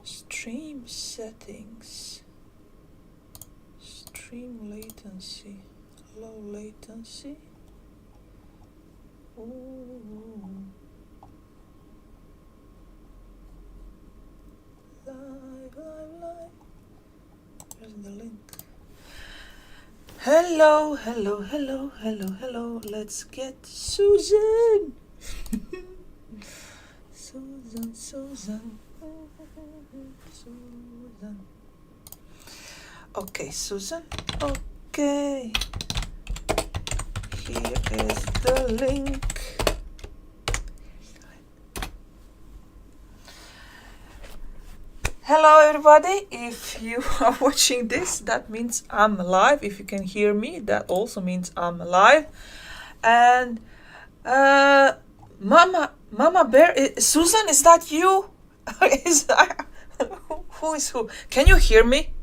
Stream settings. Stream latency. Low latency. Ooh. Live. Where's the link? Hello. Let's get Susan. Susan. Okay, Susan. Okay. Here is the link. Hello everybody, if you are watching this, that means I'm live. If you can hear me, that also means I'm live. And Mama Bear, Susan, is that you? Who is who? Can you hear me?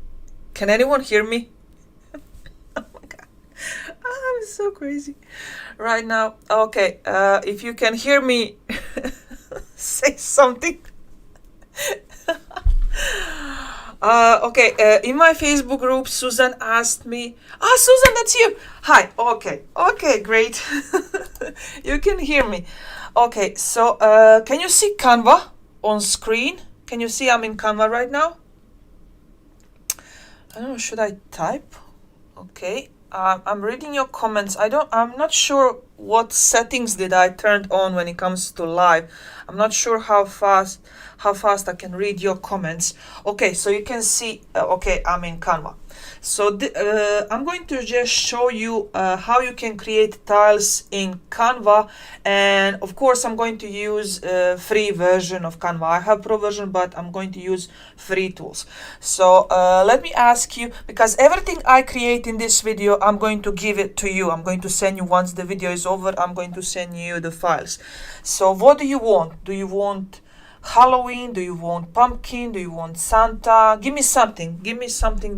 Can anyone hear me? Oh my god, I'm so crazy right now. Okay, if you can hear me, say something. Okay, in my Facebook group, Susan asked me, Susan, that's you. Hi, okay, great. You can hear me. Okay, so can you see Canva on screen? Can you see I'm in Canva right now? I don't know, should I type? Okay, I'm reading your comments. I'm not sure what settings did I turn on when it comes to live. I'm not sure how fast I can read your comments. Okay, so you can see, okay, I'm in Canva. So I'm going to just show you how you can create tiles in Canva, and of course I'm going to use free version of Canva. I have pro version, but I'm going to use free tools. So let me ask you, because everything I create in this video, I'm going to give it to you. I'm going to send you, once the video is over, I'm going to send you the files. So what do you want? Do you want Halloween? Do you want pumpkin? Do you want Santa? Give me something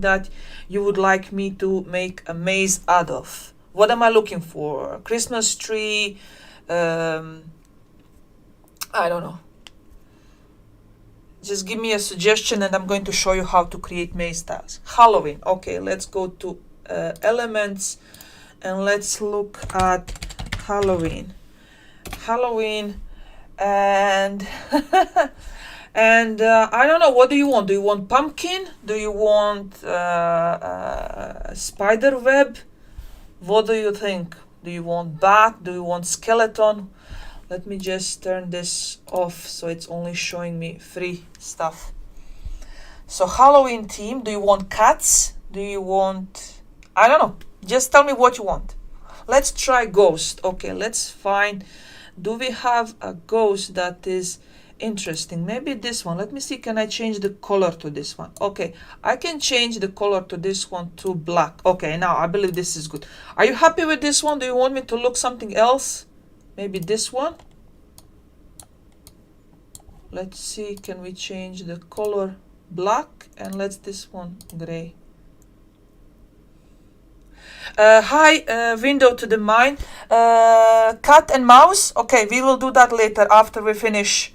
that you would like me to make a maze out of. What am I looking for? Christmas tree? I don't know. Just give me a suggestion and I'm going to show you how to create maze tiles. Halloween. Okay, let's go to elements and let's look at Halloween. And and I don't know, what do you want? Do you want pumpkin? Do you want spider web? What do you think? Do you want bat? Do you want skeleton? Let me just turn this off so it's only showing me free stuff. So Halloween theme, do you want cats? Do you want, I don't know, just tell me what you want. Let's try ghost. Okay, let's find, do we have a ghost that is interesting? Maybe this one. Let me see, can I change the color to this one? Okay, I can change the color to this one to black. Okay, now I believe this is good. Are you happy with this one? Do you want me to look something else? Maybe this one? Let's see, can we change the color black, and let's this one gray. Hi, window to the mind. Cat and mouse. Okay, we will do that later after we finish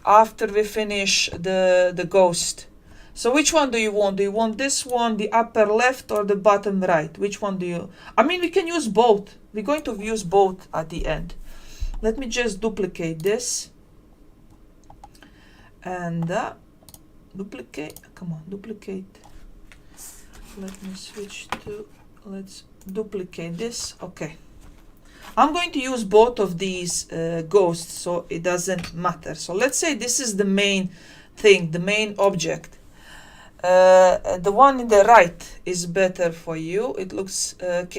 the ghost. So which one do you want? Do you want this one, the upper left, or the bottom right? Which one do you? I mean, we can use both. We're going to use both at the end. Let me just duplicate this and duplicate. Come on, duplicate. Let me switch to, let's duplicate this. Okay, I'm going to use both of these ghosts, so it doesn't matter. So let's say this is the main thing, the main object. The one in the right is better for you. It looks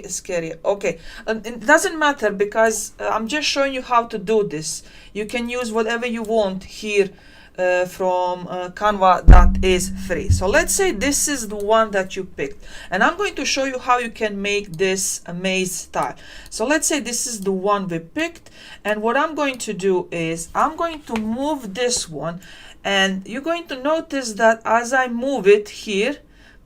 scary. Okay, and it doesn't matter because I'm just showing you how to do this. You can use whatever you want here from Canva that is free. So let's say this is the one that you picked, and I'm going to show you how you can make this a maze tile. So let's say this is the one we picked, and what I'm going to do is I'm going to move this one, and you're going to notice that as I move it here,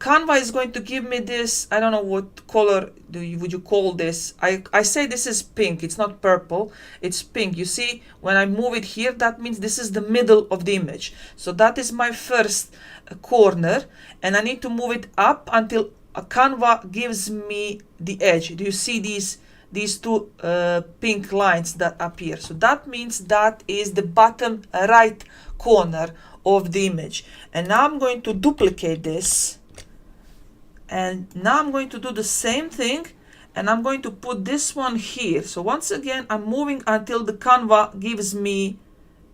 Canva is going to give me this, I don't know what color would you call this. I say this is pink, it's not purple, it's pink. You see, when I move it here, that means this is the middle of the image. So that is my first corner, and I need to move it up until Canva gives me the edge. Do you see these two pink lines that appear? So that means that is the bottom right corner of the image. And now I'm going to duplicate this, and now I'm going to do the same thing, and I'm going to put this one here. So once again, I'm moving until the Canva gives me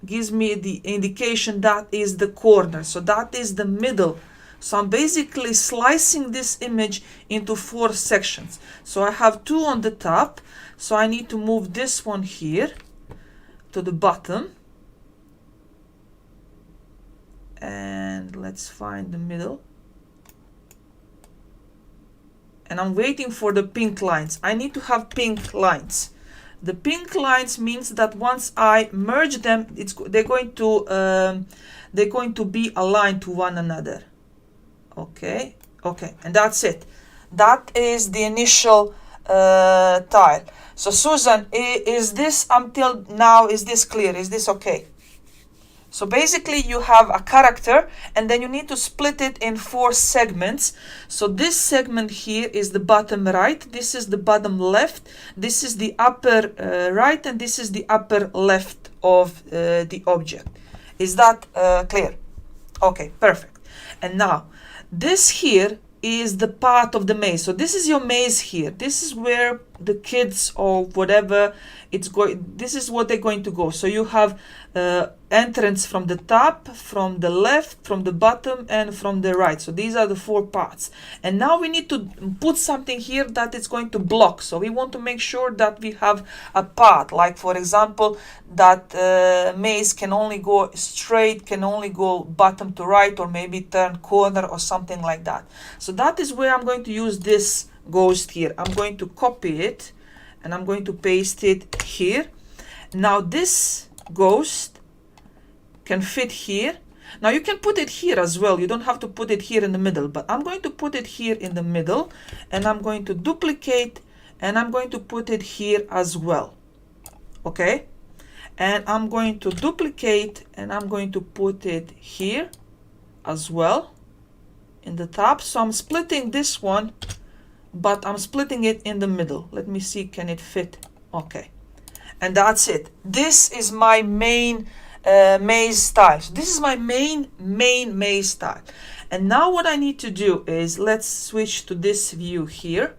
the indication that is the corner. So that is the middle. So I'm basically slicing this image into 4 sections. So I have 2 on the top, so I need to move this one here to the bottom, and let's find the middle, and I'm waiting for the pink lines. I need to have pink lines. The pink lines means that once I merge them, they're going to be aligned to one another. Okay, and that's it. That is the initial tile. So Susan, is this until now, is this clear? Is this okay? So basically you have a character, and then you need to split it in 4 segments. So this segment here is the bottom right, this is the bottom left, this is the upper right, and this is the upper left of the object. Is that clear? Okay, perfect. And now this here is the part of the maze. So this is your maze here. This is where the kids or whatever it's going, this is what they're going to go. So you have entrance from the top, from the left, from the bottom, and from the right. So these are the 4 parts. And now we need to put something here that is going to block. So we want to make sure that we have a path, like for example that maze can only go straight, can only go bottom to right, or maybe turn corner or something like that. So that is where I'm going to use this ghost here. I'm going to copy it and I'm going to paste it here. Now this ghost can fit here. Now you can put it here as well. You don't have to put it here in the middle, but I'm going to put it here in the middle, and I'm going to duplicate, and I'm going to put it here as well. Okay, and I'm going to duplicate, and I'm going to put it here as well in the top. So I'm splitting this one, but I'm splitting it in the middle. Let me see, can it fit? Okay, and that's it. This is my main maze style. So this is my main maze style. And now what I need to do is, let's switch to this view here,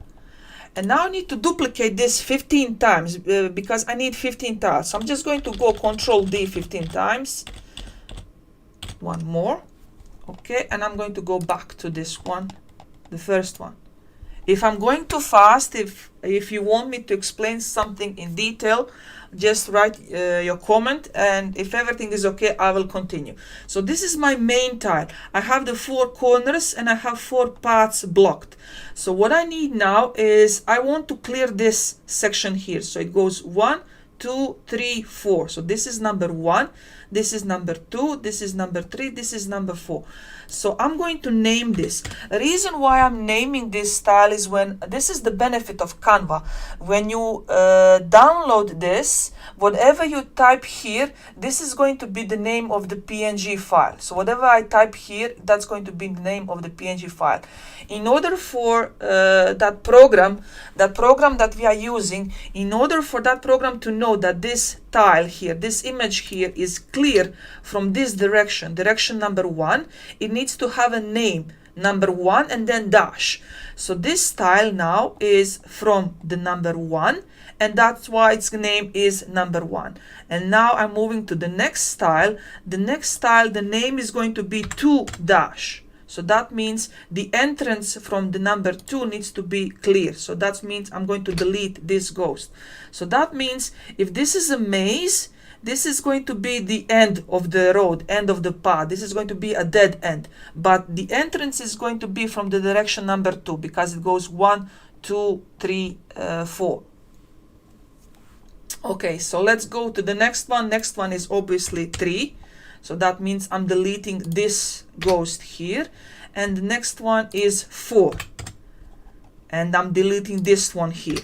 and now I need to duplicate this 15 times because I need 15 tiles. So I'm just going to go Control D 15 times. One more. Okay, and I'm going to go back to this one, the first one. If I'm going too fast, if you want me to explain something in detail, just write your comment, and if everything is okay, I will continue. So this is my main tile. I have the 4 corners and I have 4 parts blocked. So what I need now is, I want to clear this section here. So it goes 1, 2, 3, 4. So this is number 1, this is number 2, this is number 3, this is number 4. So I'm going to name this. The reason why I'm naming this style is, when this is the benefit of Canva. When you download this, whatever you type here, this is going to be the name of the PNG file. So whatever I type here, that's going to be the name of the PNG file. In order for that program that we are using, in order for that program to know that this tile here, this image here is clear from this direction number 1, it needs to have a name, number 1 and then dash. So this tile now is from the number 1, and that's why its name is number 1. And now I'm moving to the next tile. The next tile, the name is going to be 2 dash. So that means the entrance from the number 2 needs to be clear. So that means I'm going to delete this ghost. So that means if this is a maze, this is going to be the end of the road, end of the path. This is going to be a dead end. But the entrance is going to be from the direction number 2, because it goes 1, 2, 3, 4. Okay, so let's go to the next one. Next one is obviously 3. So that means I'm deleting this ghost here. and the next one is 4. And I'm deleting this one here.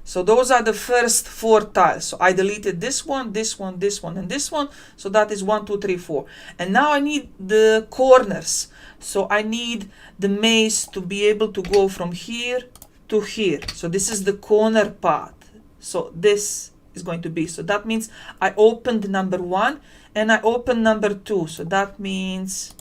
So those are the first 4 tiles. So I deleted this one, this one, this one, and this one. So that is 1, 2, 3, 4. And now I need the corners. So I need the maze to be able to go from here to here. So this is the corner path. So this is going to be. So that means I opened number 1 and I opened number 2. So that means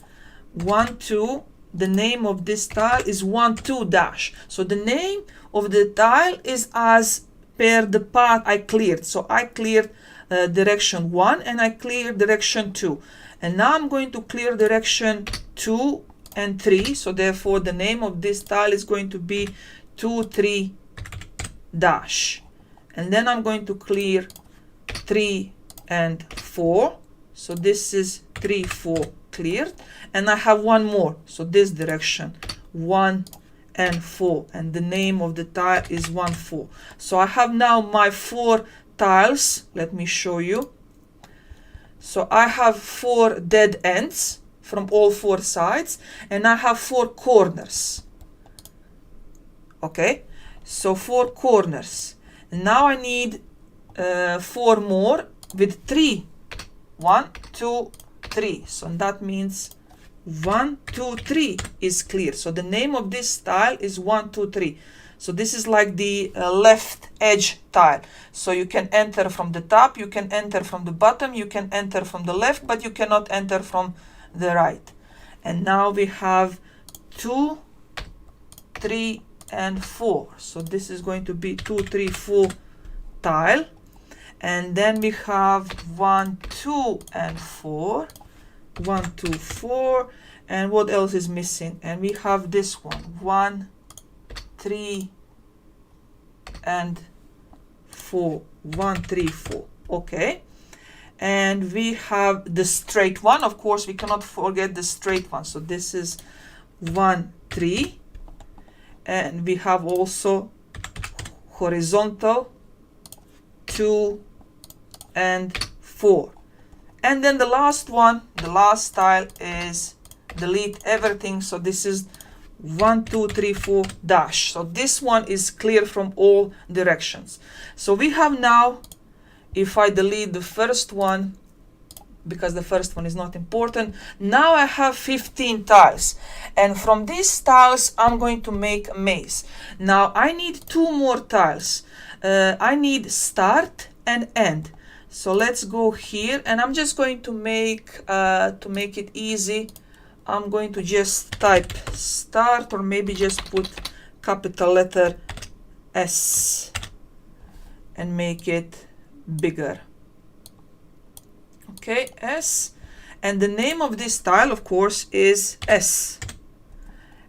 1, 2. The name of this tile is 1, 2 dash. So the name of the tile is as per the path I cleared. So I cleared direction 1 and I cleared direction 2. And now I'm going to clear direction 2 and 3. So therefore the name of this tile is going to be 2, 3 dash. And then I'm going to clear 3 and 4. So this is 3, 4 cleared. And I have one more. So this direction 1 and 4. And the name of the tile is 1, 4. So I have now my 4 tiles. Let me show you. So I have 4 dead ends from all 4 sides. And I have 4 corners. Okay. So 4 corners. Now I need 4 more with 3. 1, 2, 3. So that means 1, 2, 3 is clear. So the name of this tile is 1, 2, 3. So this is like the left edge tile. So you can enter from the top, you can enter from the bottom, you can enter from the left, but you cannot enter from the right. And now we have 2, 3, and 4. So this is going to be 2, 3, 4 tile. And then we have 1, 2, and 4. 1, 2, 4. And what else is missing? And we have this one. 1, 3, and 4. 1, 3, 4. Okay. And we have the straight one. Of course, we cannot forget the straight one. So this is 1, 3. And we have also horizontal 2 and 4. And then the last one, the last tile is delete everything. So this is 1, 2, 3, 4 dash. So this one is clear from all directions. So we have now, if I delete the first one, because the first one is not important, now I have 15 tiles. And from these tiles, I'm going to make a maze. Now I need 2 more tiles. I need start and end. So let's go here, and I'm just going to make it easy, I'm going to just type start, or maybe just put capital letter S and make it bigger. Okay, S. And the name of this tile, of course, is S.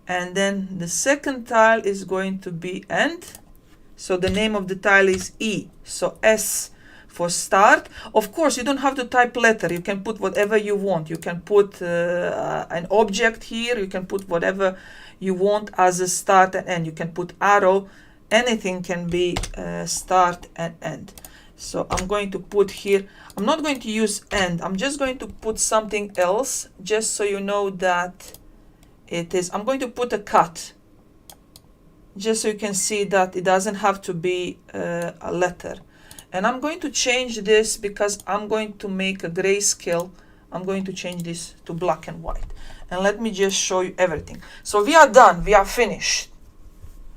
And then the second tile is going to be end. So the name of the tile is E. So S for start. Of course, you don't have to type letter. You can put whatever you want. You can put an object here. You can put whatever you want as a start and end. You can put arrow. Anything can be start and end. So I'm going to put here, I'm not going to use end. I'm just going to put something else, just so you know that it is. I'm going to put a cut, just so you can see that it doesn't have to be a letter. And I'm going to change this because I'm going to make a grayscale. I'm going to change this to black and white. And let me just show you everything. So we are done. We are finished.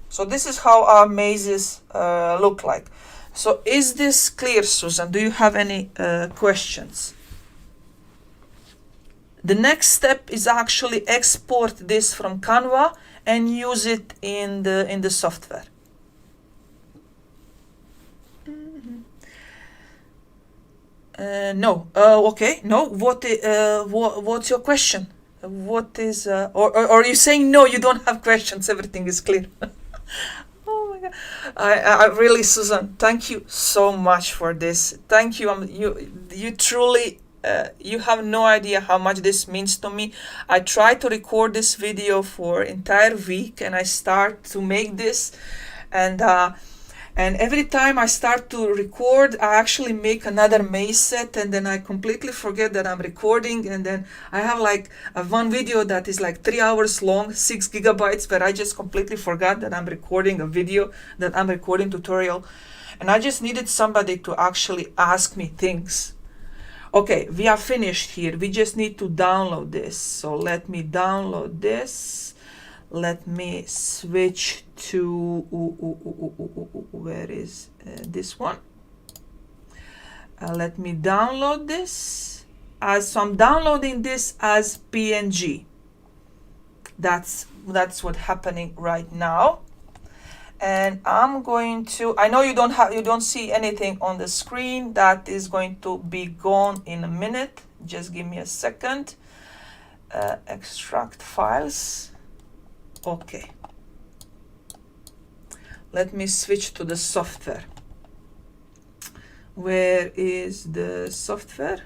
So this is how our mazes look like. So is this clear, Susan? Do you have any questions? The next step is actually export this from Canva and use it in the software. No. Okay. No. What's your question? What is or are you saying no? You don't have questions. Everything is clear. Oh my God! I really, Susan, thank you so much for this. Thank you. You truly. You have no idea how much this means to me. I tried to record this video for entire week, and I start to make this, and And every time I start to record, I actually make another maze set, and then I completely forget that I'm recording. And then I have like one video that is like 3 hours long, 6 gigabytes, but I just completely forgot that I'm recording a video, that I'm recording tutorial. And I just needed somebody to actually ask me things. Okay, we are finished here. We just need to download this. So let me download this. Let me switch to, where is this one? Let me download this. So I'm downloading this as PNG. That's what's happening right now. And I'm going to, I know you don't see anything on the screen. That is going to be gone in a minute. Just give me a second. Extract files. Okay. Let me switch to the software. Where is the software?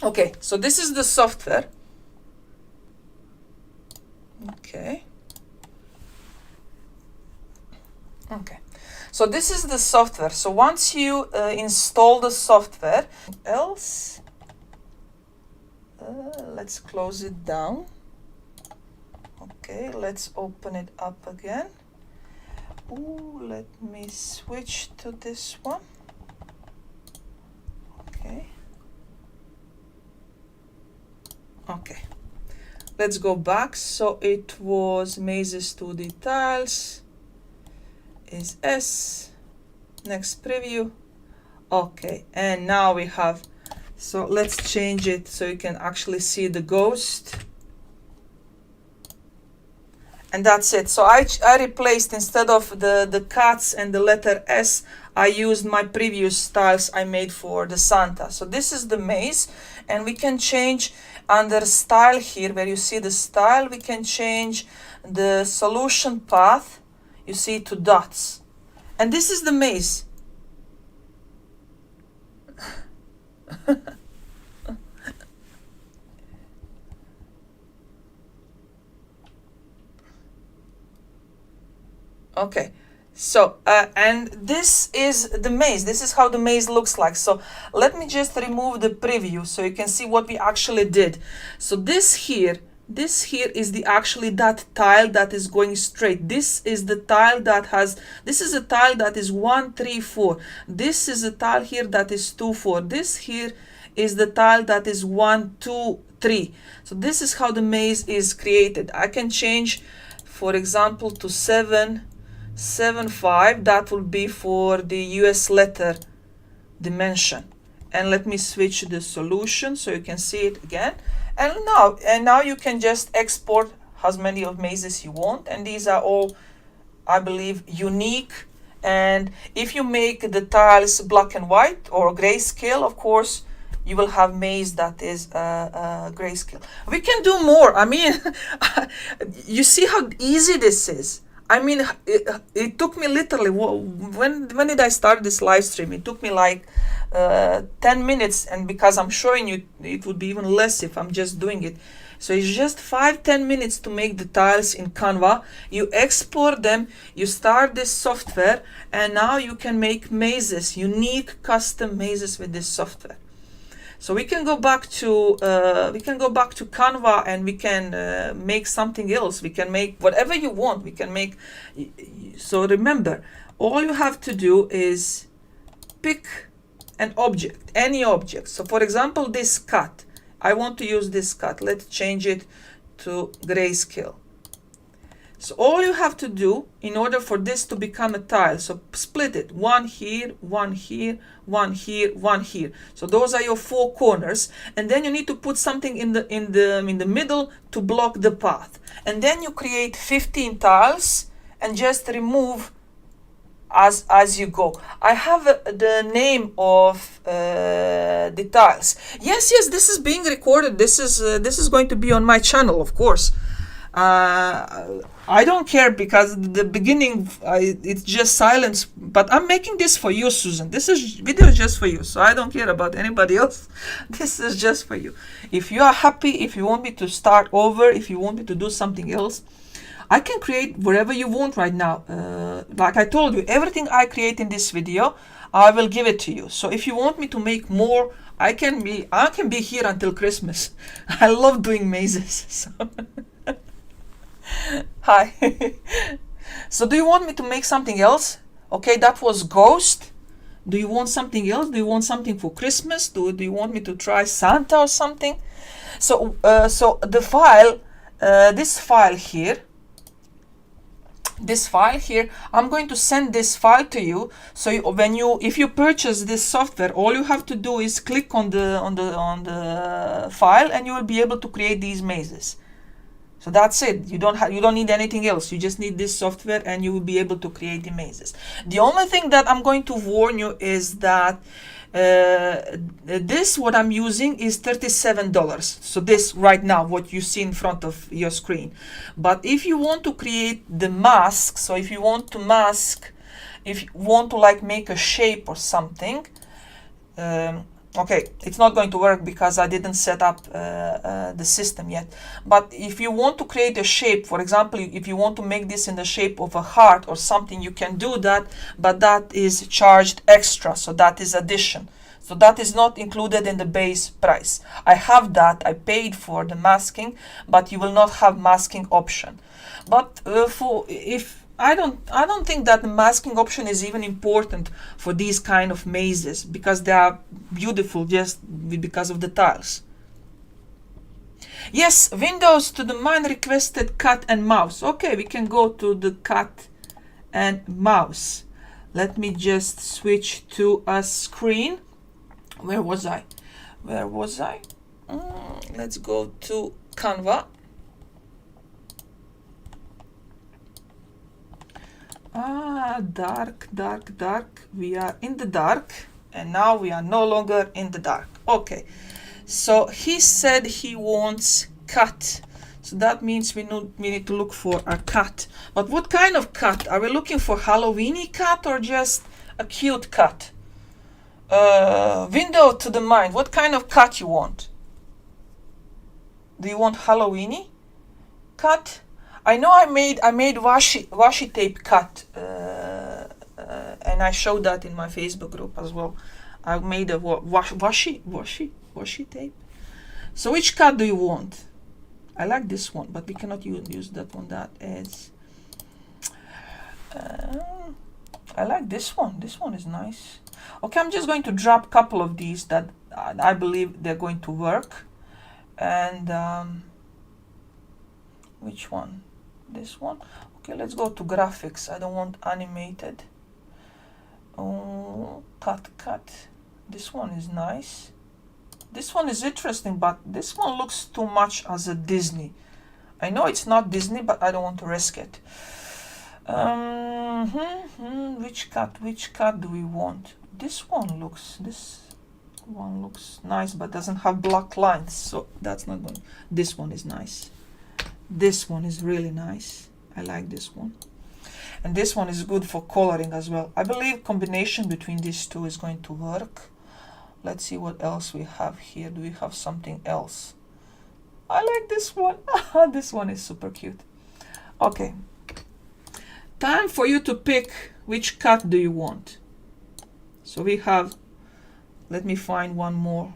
Okay, so this is the software. Okay. Okay. So this is the software. So once you install the software, let's close it down. Okay, let's open it up again. Ooh, let me switch to this one. Okay. Okay. Let's go back. So it was mazes 2D tiles is S. Next preview. Okay, and now we have, so let's change it so you can actually see the ghost. And that's it. So I replaced, instead of the cats and the letter S, I used my previous styles I made for the Santa. So this is the maze, and we can change under style here, where you see the style, we can change the solution path, you see, to dots. And this is the maze. Okay, so and this is the maze. This is how the maze looks like. So let me just remove the preview so you can see what we actually did. So this here is the actually that tile that is going straight. This is the tile that has, this is a tile that is 1, 3, 4. This is a tile here that is 2, 4. This here is the tile that is 1, 2, 3. So this is how the maze is created. I can change, for example, to 7, 7, 5. That will be for the US letter dimension. And let me switch the solution so you can see it again. And now you can just export as many of mazes you want. And these are all, I believe, unique. And if you make the tiles black and white or grayscale, of course, you will have maze that is grayscale. We can do more. I mean, you see how easy this is. I mean, it took me literally, when did I start this live stream? It took me like 10 minutes, and because I'm showing you, it would be even less if I'm just doing it. So it's just 5-10 minutes to make the tiles in Canva. You export them, you start this software, and now you can make mazes, unique custom mazes with this software. So we can go back to Canva, and we can make something else. We can make whatever you want. We can make. So remember, all you have to do is pick an object, any object. So for example, this cat. I want to use this cat. Let's change it to grayscale. So all you have to do in order for this to become a tile, so split it, one here, one here, one here, one here. So those are your 4 corners, and then you need to put something in the middle to block the path. And then you create 15 tiles and just remove as you go. I have the name of the tiles. Yes, this is being recorded. This is going to be on my channel, of course. I don't care, because the beginning it's just silence, but I'm making this for you, Susan. This video is just for you, so I don't care about anybody else. This is just for you. If you are happy, if you want me to start over, if you want me to do something else, I can create wherever you want right now. Like I told you, everything I create in this video, I will give it to you. So if you want me to make more, I can be here until Christmas. I love doing mazes. So hi. So do you want me to make something else? Okay, that was Ghost. Do you want something else? Do you want something for Christmas? Do you want me to try Santa or something? So so the file, this file here, I'm going to send this file to you. So if you purchase this software, all you have to do is click on the file, and you will be able to create these mazes. So that's it. You don't need anything else. You just need this software, and you will be able to create the mazes. The only thing that I'm going to warn you is that this, what I'm using, is $37. So this right now, what you see in front of your screen. But if you want to create the mask, so if you want to mask, if you want to like make a shape or something, okay, it's not going to work because I didn't set up the system yet. But if you want to create a shape, for example, if you want to make this in the shape of a heart or something, you can do that, but that is charged extra, so that is addition. So that is not included in the base price. I have that, I paid for the masking, but you will not have masking option. But I don't think that the masking option is even important for these kind of mazes, because they are beautiful just because of the tiles. Yes, Windows to the mine requested cat and mouse. Okay, we can go to the cat and mouse. Let me just switch to a screen. Where was I? Let's go to Canva. Dark. We are in the dark, and now we are no longer in the dark. Okay, so he said he wants cat. So that means we need to look for a cat. But what kind of cat? Are we looking for Halloweeny cat or just a cute cat? Window to the mind. What kind of cat you want? Do you want Halloweeny cat? I know I made washi tape cut, and I showed that in my Facebook group as well. I made a washi tape. So which cut do you want? I like this one, but we cannot use that one. That is. I like this one. This one is nice. Okay, I'm just going to drop a couple of these that I believe they're going to work. And which one? This one. Okay, let's go to graphics. I don't want animated. Oh, cut. This one is nice. This one is interesting, but this one looks too much as a Disney. I know it's not Disney, but I don't want to risk it. Which cut do we want? This one looks nice, but doesn't have black lines, so that's not good. This one is nice. This one is really nice. I like this one. And this one is good for coloring as well. I believe combination between these two is going to work. Let's see what else we have here. Do we have something else? I like this one. This one is super cute. Okay. Time for you to pick which cut do you want. So we have, let me find one more.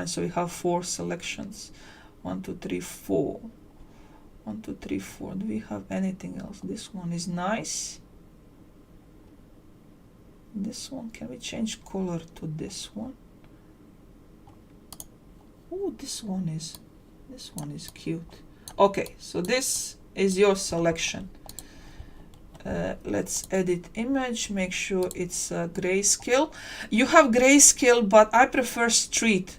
So we have 4 selections. 1, 2, 3, 4. 1, 2, 3, 4. Do we have anything else? This one is nice. This one, can we change color to this one? Oh, this one is cute. Okay, so this is your selection. Let's edit image, make sure it's grayscale. You have grayscale, but I prefer street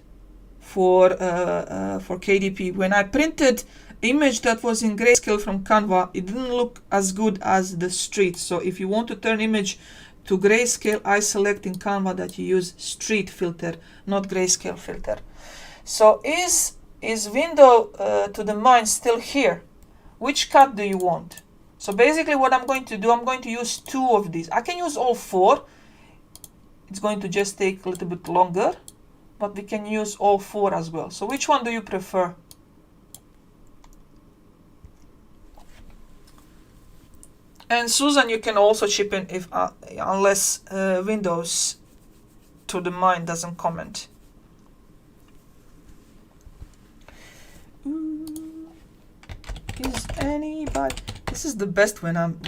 for KDP. When I printed image that was in grayscale from Canva, it didn't look as good as the street. So if you want to turn image to grayscale, I select in Canva that you use street filter, not grayscale filter. So is window to the mine still here? Which cut do you want? So basically what I'm going to do, I'm going to use 2 of these. I can use all 4. It's going to just take a little bit longer, but we can use all 4 as well. So which one do you prefer? And Susan, you can also chip in if unless Windows to the mind doesn't comment. Is anybody? This is the best when I'm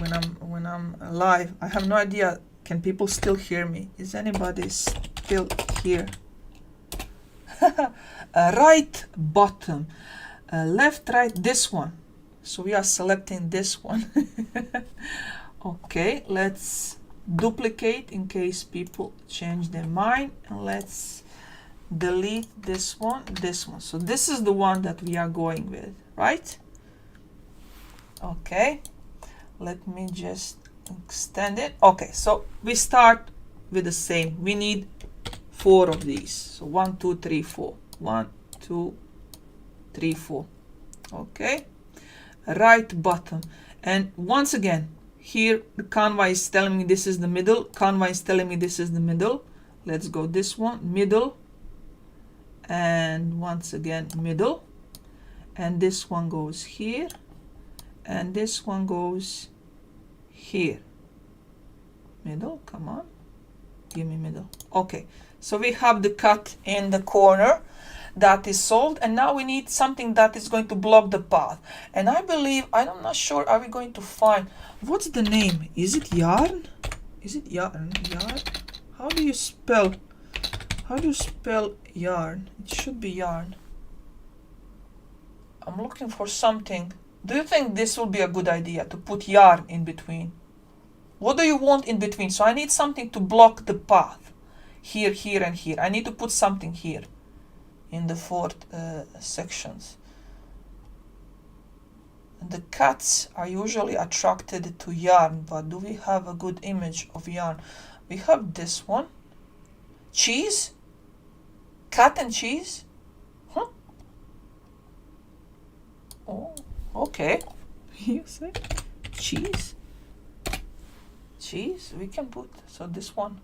live. I have no idea. Can people still hear me? Is anybody still here? Right bottom, left, right. This one. So we are selecting this one. Okay, let's duplicate in case people change their mind, and let's delete this one, this one. So this is the one that we are going with, right? Okay, let me just extend it. Okay, so we start with the same. We need 4 of these. So 1, 2, 3, 4. 1, 2, 3, 4. Okay, right bottom. And once again, here the Canva is telling me this is the middle. Canva is telling me this is the middle. Let's go this one, middle. And once again, middle. And this one goes here. And this one goes here. Middle, come on. Give me middle. Okay, so we have the cut in the corner. That is solved, and now we need something that is going to block the path. And I believe, I'm not sure, are we going to find, what's the name? Is it yarn? Is it yarn? Yarn? How do you spell yarn? It should be yarn. I'm looking for something. Do you think this will be a good idea to put yarn in between? What do you want in between? So I need something to block the path. Here, here, and here. I need to put something here in the 4 sections. And the cats are usually attracted to yarn, but do we have a good image of yarn? We have this one. Cheese? Cat and cheese? Huh? Oh, okay. You say cheese? Cheese? We can put, so this one.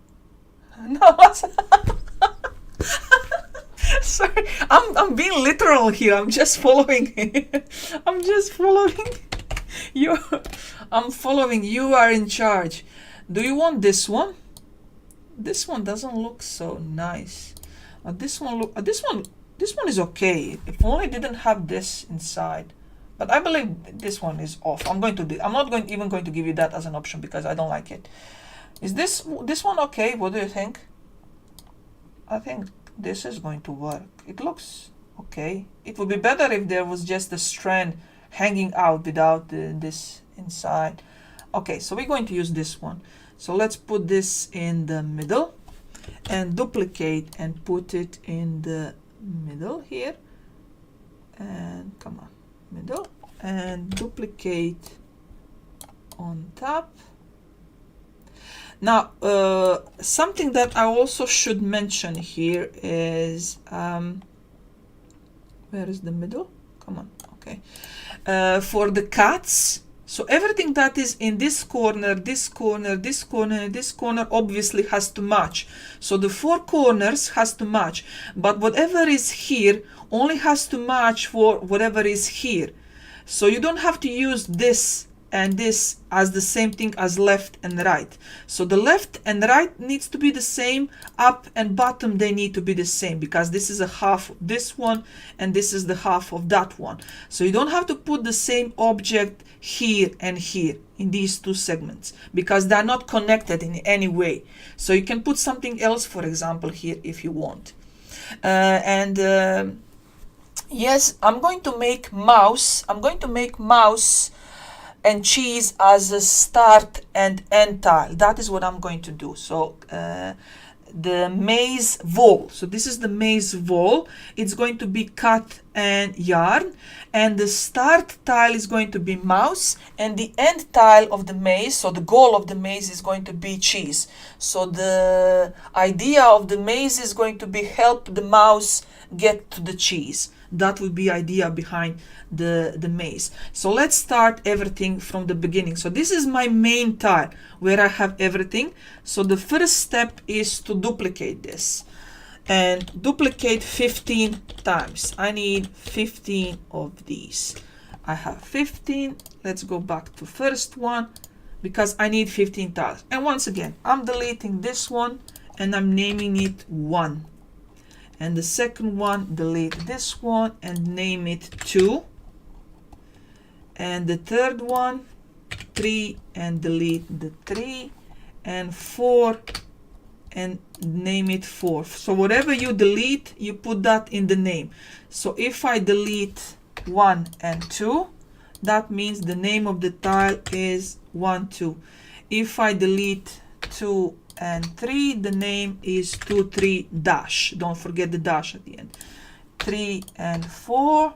No, sorry, I'm being literal here. I'm just following. I'm just following you. I'm following. You are in charge. Do you want this one? This one doesn't look so nice. This one look. This one is okay. If only it didn't have this inside. But I believe this one is off. I'm not even going to give you that as an option because I don't like it. Is this one okay? What do you think? I think this is going to work. It looks okay. It would be better if there was just a strand hanging out without this inside. Okay, so we're going to use this one. So let's put this in the middle and duplicate and put it in the middle here. And come on, middle, and duplicate on top. Now, something that I also should mention here is, where is the middle? Come on, okay. For the cats, so everything that is in this corner, this corner, this corner, this corner obviously has to match. So the 4 corners has to match, but whatever is here only has to match for whatever is here. So you don't have to use this and this as the same thing as left and right. So the left and right needs to be the same, up and bottom they need to be the same, because this is a half of this one and this is the half of that one. So you don't have to put the same object here and here in these 2 segments because they're not connected in any way. So you can put something else, for example, here if you want. Yes, I'm going to make mouse and cheese as a start and end tile. That is what I'm going to do. So the maze wall. So this is the maze wall. It's going to be cut and yarn, and the start tile is going to be mouse, and the end tile of the maze, so the goal of the maze, is going to be cheese. So the idea of the maze is going to be help the mouse get to the cheese. That would be idea behind the maze. So let's start everything from the beginning. So this is my main tile where I have everything. So the first step is to duplicate this and duplicate 15 times. I need 15 of these. I have 15. Let's go back to first one because I need 15 tiles. And once again, I'm deleting this one and I'm naming it 1. And the second one, delete this one and name it 2. And the third one, 3, and delete the 3. And 4 and name it 4. So whatever you delete, you put that in the name. So if I delete 1 and 2, that means the name of the tile is 1, 2. If I delete 2 and 3, the name is 2, 3 dash. Don't forget the dash at the end. 3 and 4,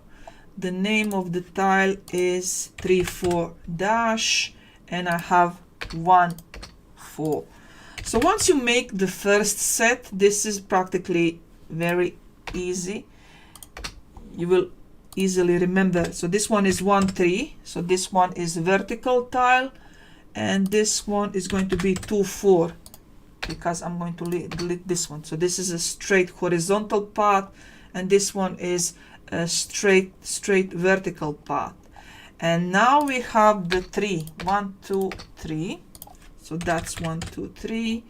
the name of the tile is 3, 4 dash, and I have 1, 4. So once you make the first set, this is practically very easy. You will easily remember. So this one is 1, 3. So this one is vertical tile, and this one is going to be 2, 4, because I'm going to delete this one. So this is a straight horizontal path, and this one is a straight vertical path. And now we have the 3, 1, 2, 3. So that's 1, 2, 3.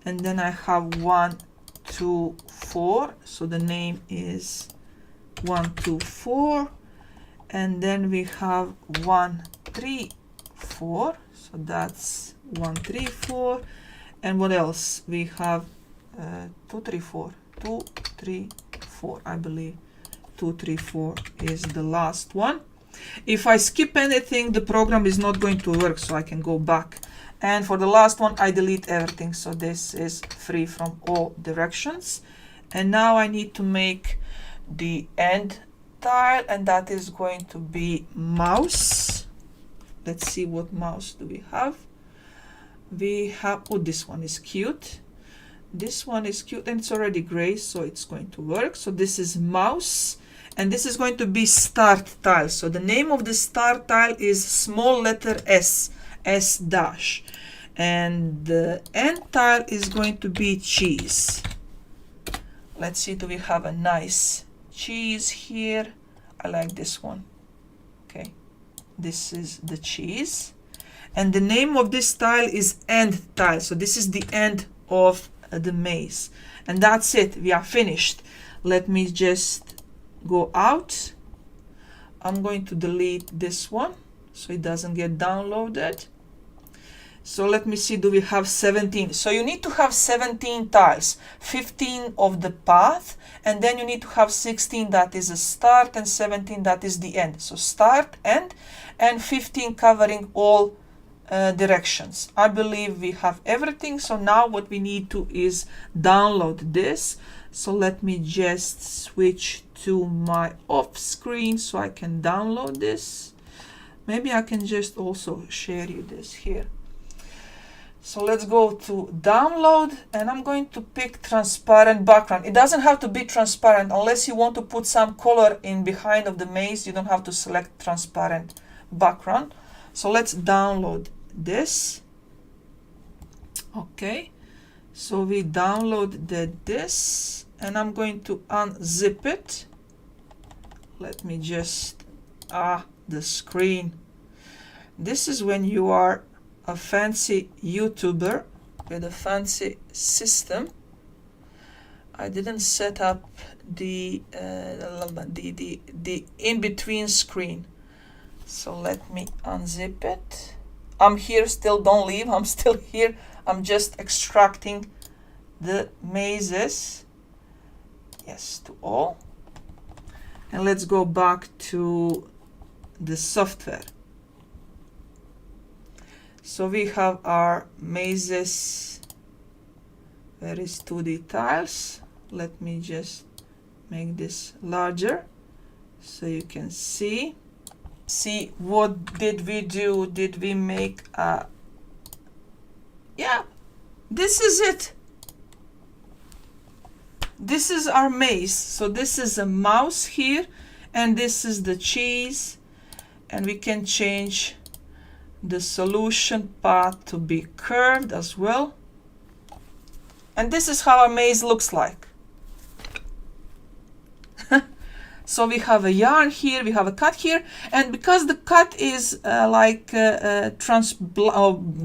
And then I have 1, 2, 4. So the name is 1, 2, 4. And then we have 1, 3, 4. So that's 1, 3, 4. And what else? We have 2, 3, 4. 2, 3, 4, I believe. 2, 3, 4 is the last one. If I skip anything, the program is not going to work, so I can go back. And for the last one, I delete everything. So this is free from all directions. And now I need to make the end tile, and that is going to be mouse. Let's see what mouse do we have. We have, oh, this one is cute. This one is cute, and it's already gray, so it's going to work. So this is mouse, and this is going to be start tile. So the name of the start tile is small letter S, S dash. And the end tile is going to be cheese. Let's see, do we have a nice cheese here? I like this one. Okay, this is the cheese. And the name of this tile is end tile. So this is the end of the maze. And that's it. We are finished. Let me just go out. I'm going to delete this one so it doesn't get downloaded. So let me see, do we have 17? So you need to have 17 tiles, 15 of the path, and then you need to have 16 that is a start and 17 that is the end. So start, end, and 15 covering all directions. I believe we have everything. So now what we need to is download this. So let me just switch to my off screen so I can download this. Maybe I can just also share you this here. So let's go to download, and I'm going to pick transparent background. It doesn't have to be transparent unless you want to put some color in behind of the maze. You don't have to select transparent background. So let's download this. Okay, so we downloaded this, and I'm going to unzip it. Let me just, the screen. This is when you are a fancy YouTuber with a fancy system. I didn't set up the in-between screen. So let me unzip it. I'm here still, don't leave, I'm still here. I'm just extracting the mazes. Yes, to all. And let's go back to the software. So we have our mazes. There is 2D tiles. Let me just make this larger so you can see. See, what did we do? Did we make a... Yeah, this is it. This is our maze. So this is a mouse here, and this is the cheese. And we can change the solution path to be curved as well. And this is how our maze looks like. So we have a yarn here, we have a cut here, and because the cut is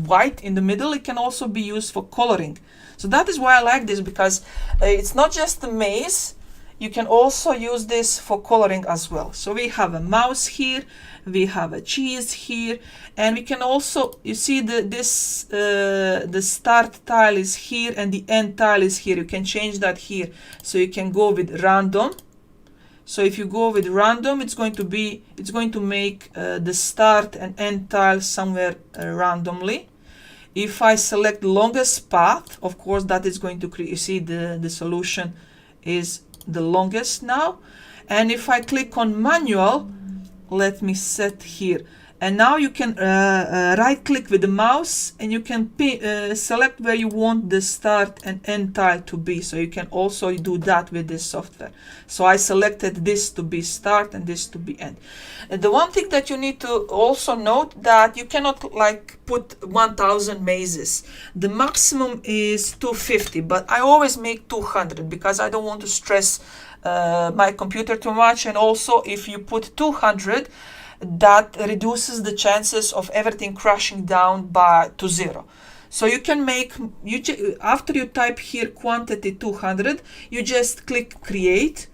white in the middle, it can also be used for coloring. So that is why I like this, because it's not just the maze, you can also use this for coloring as well. So we have a mouse here, we have a cheese here, and we can also, you see the start tile is here and the end tile is here. You can change that here. So you can go with random. So if you go with random, it's going to make the start and end tile somewhere randomly. If I select longest path, of course, that is going to create, you see the solution is the longest now. And if I click on manual, let me set here. And now you can right click with the mouse and you can select where you want the start and end tile to be. So you can also do that with this software. So I selected this to be start and this to be end. And the one thing that you need to also note that you cannot like put 1000 mazes. The maximum is 250, but I always make 200 because I don't want to stress my computer too much. And also if you put 200, that reduces the chances of everything crashing down to 0. So you can make, after you type here quantity 200, you just click create.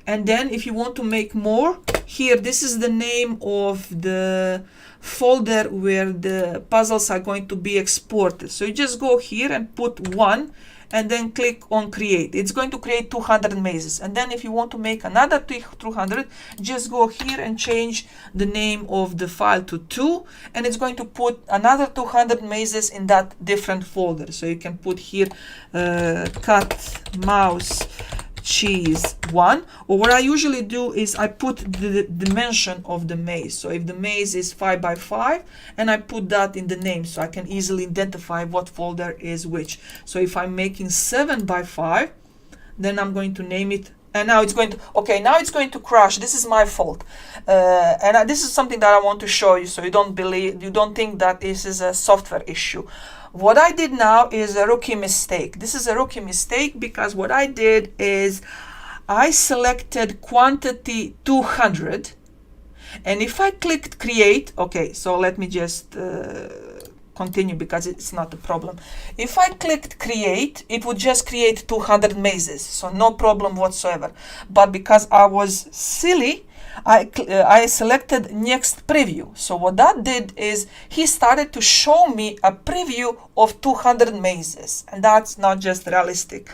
And then if you want to make more, here, this is the name of the folder where the puzzles are going to be exported. So you just go here and put 1 and then click on create. It's going to create 200 mazes. And then if you want to make another 200, just go here and change the name of the file to 2, and it's going to put another 200 mazes in that different folder. So you can put here cut mouse cheese 1, or what I usually do is I put the dimension of the maze. So if the maze is 5 by 5, and I put that in the name so I can easily identify what folder is which. So if I'm making 7 by 5, then I'm going to name it, and now it's going to, okay, now it's going to crash. This is my fault, and this is something that I want to show you so you don't think that this is a software issue. What I did now is a rookie mistake. This is a rookie mistake because what I did is I selected quantity 200, and if I clicked create, okay, so let me just continue because it's not a problem. If I clicked create, it would just create 200 mazes, so no problem whatsoever. But because I was silly, I selected next preview. So what that did is he started to show me a preview of 200 mazes, and that's not just realistic.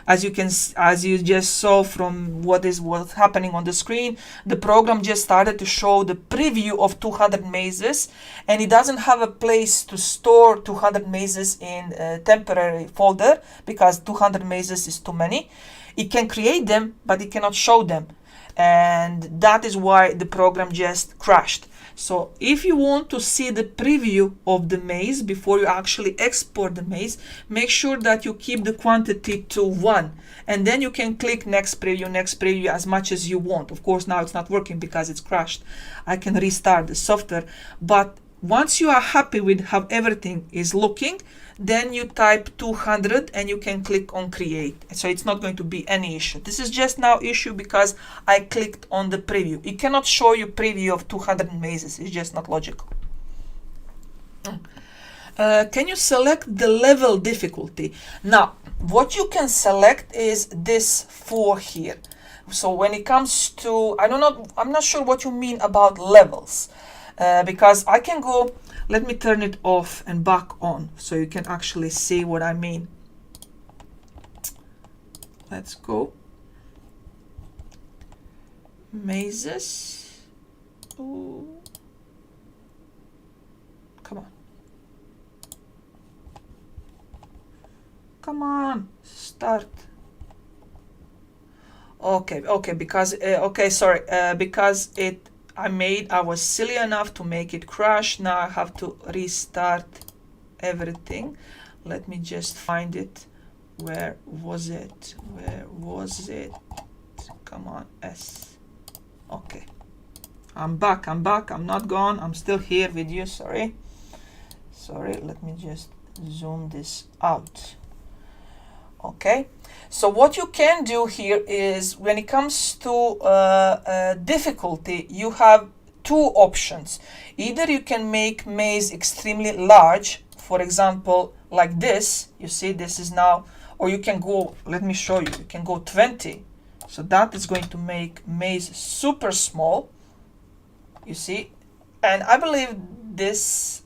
As you just saw from what's happening on the screen, the program just started to show the preview of 200 mazes, and it doesn't have a place to store 200 mazes in a temporary folder because 200 mazes is too many. It can create them, but it cannot show them. And that is why the program just crashed. So if you want to see the preview of the maze before you actually export the maze, make sure that you keep the quantity to 1. And then you can click next preview as much as you want. Of course, now it's not working because it's crashed. I can restart the software. But once you are happy with how everything is looking, then you type 200 and you can click on create. So it's not going to be any issue. This is just now issue because I clicked on the preview. It cannot show you preview of 200 mazes. It's just not logical. Can you select the level difficulty? Now, what you can select is this 4 here. So when it comes to, I'm not sure what you mean about levels. Because I can go, let me turn it off and back on so you can actually see what I mean. Let's go. Mazes. Ooh. Come on. Come on, start. Okay, because, because I was silly enough to make it crash. Now I have to restart everything. Let me just find it. Where was it? Come on, S. Okay. I'm back. I'm not gone. I'm still here with you. Sorry. Let me just zoom this out. Okay. So what you can do here is, when it comes to difficulty, you have two options. Either you can make maze extremely large, for example, like this. You see, this is now, or you can go, let me show you, you can go 20. So that is going to make maze super small, you see. And I believe this,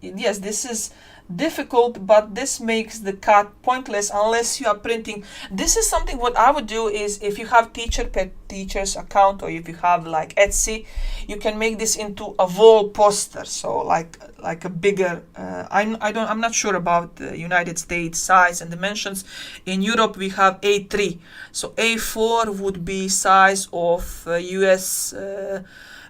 yes, this is difficult, but this makes the cut pointless unless you are printing. This is something what I would do is, if you have teacher's account, or if you have like Etsy, you can make this into a wall poster. So like a bigger, I'm not sure about the United States size and dimensions. In Europe we have A3, so A4 would be size of US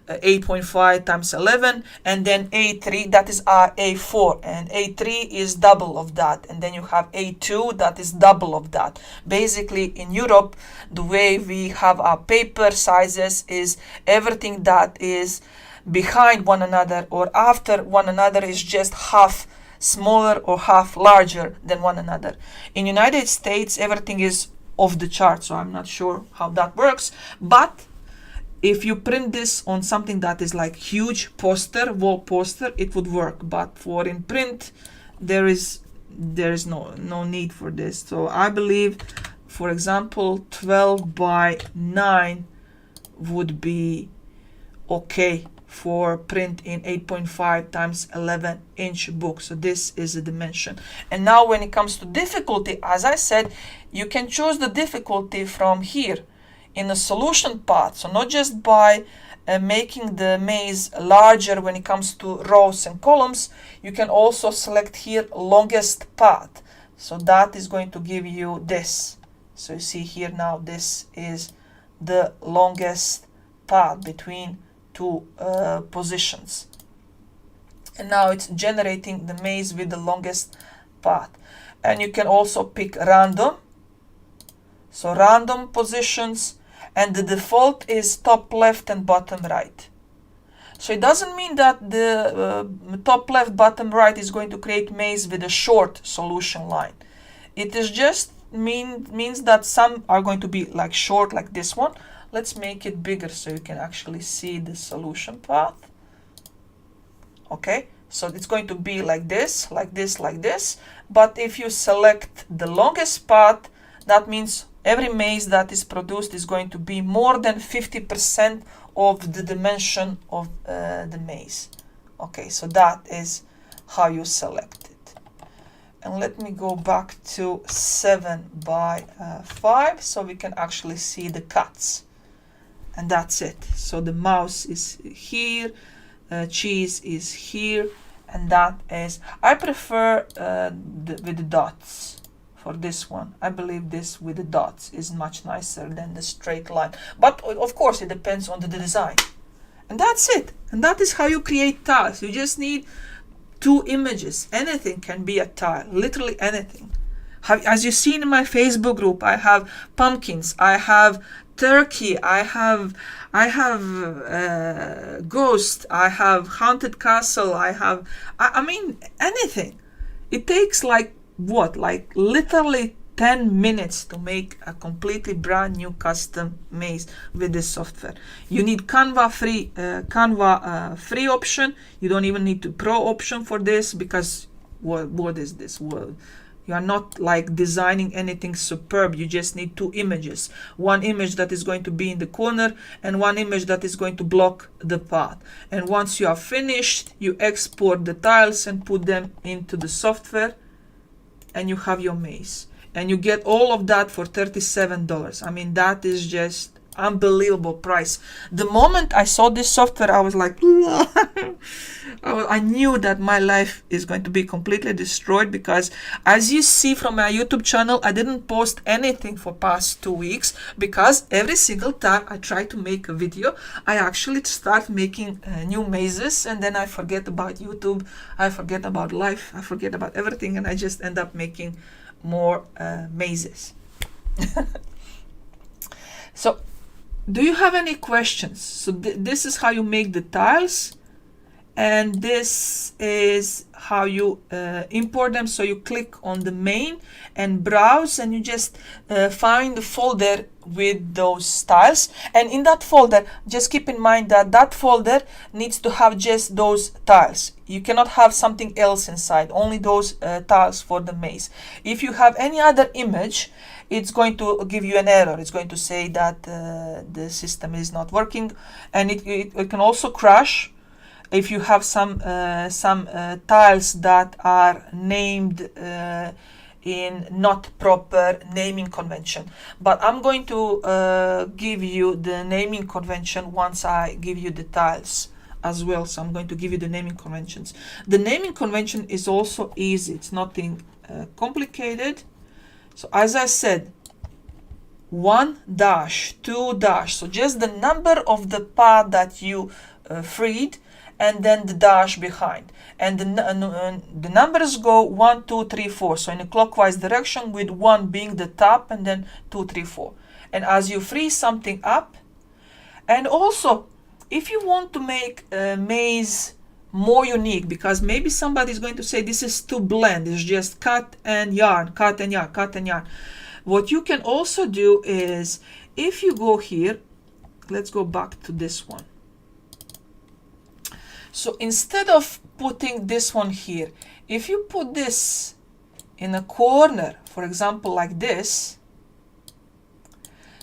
8.5 times 11, and then A3, that is A4, and A3 is double of that, and then you have A2, that is double of that. Basically in Europe, the way we have our paper sizes is everything that is behind one another or after one another is just half smaller or half larger than one another. In United States everything is off the chart, so I'm not sure how that works, but if you print this on something that is like huge poster, wall poster, it would work. But for in print, there is no need for this. So I believe, for example, 12 by 9 would be okay for print in 8.5 times 11 inch book. So this is the dimension. And now when it comes to difficulty, as I said, you can choose the difficulty from here in the solution part. So not just by making the maze larger when it comes to rows and columns, you can also select here longest path. So that is going to give you this. So you see here now, this is the longest path between two positions. And now it's generating the maze with the longest path. And you can also pick random. So random positions, and the default is top left and bottom right. So it doesn't mean that the top left, bottom right is going to create maze with a short solution line. It is just means that some are going to be like short, like this one. Let's make it bigger so you can actually see the solution path. Okay, so it's going to be like this, like this, like this. But if you select the longest path, that means every maze that is produced is going to be more than 50% of the dimension of the maze. Okay, so that is how you select it. And let me go back to 7 by 5 so we can actually see the cuts. And that's it. So the mouse is here, cheese is here, and that is, I prefer with the dots. For this one, I believe this with the dots is much nicer than the straight line. But of course, it depends on the design. And that's it. And that is how you create tiles. You just need 2 images. Anything can be a tile, literally anything. As you see in my Facebook group, I have pumpkins, I have turkey, I have ghost, I have haunted castle, I mean anything. It takes like literally 10 minutes to make a completely brand new custom maze with this software. You need Canva free option. You don't even need the pro option for this, because what is this? Well, you are not like designing anything superb. You just need 2 images. One image that is going to be in the corner and one image that is going to block the path. And once you are finished, you export the tiles and put them into the software, and you have your maze. And you get all of that for $37. I mean, that is just unbelievable price. The moment I saw this software, I was like, I knew that my life is going to be completely destroyed, because as you see from my YouTube channel, I didn't post anything for past 2 weeks, because every single time I try to make a video, I actually start making new mazes, and then I forget about YouTube, I forget about life, I forget about everything, and I just end up making more mazes. So do you have any questions? So this is how you make the tiles. and this is how you import them. So you click on the main and browse, and you just find the folder with those styles, and in that folder just keep in mind that that folder needs to have just those tiles. You cannot have something else inside, only those tiles for the maze. If you have any other image, it's going to give you an error. It's going to say that the system is not working, and it can also crash if you have some tiles that are named in not proper naming convention. But I'm going to give you the naming convention once I give you the tiles as well. So I'm going to give you the naming conventions. The naming convention is also easy. It's nothing complicated. So as I said, 1 dash, 2 dash, so just the number of the path that you freed, and then the dash behind, and the numbers go 1, 2, 3, 4, so in a clockwise direction, with 1 being the top and then 2, 3, 4. And as you free something up, and also if you want to make a maze more unique, because maybe somebody is going to say this is too bland, it's just cut and yarn, cut and yarn, cut and yarn. What you can also do is, if you go here, let's go back to this one. So instead of putting this one here, if you put this in a corner, for example, like this,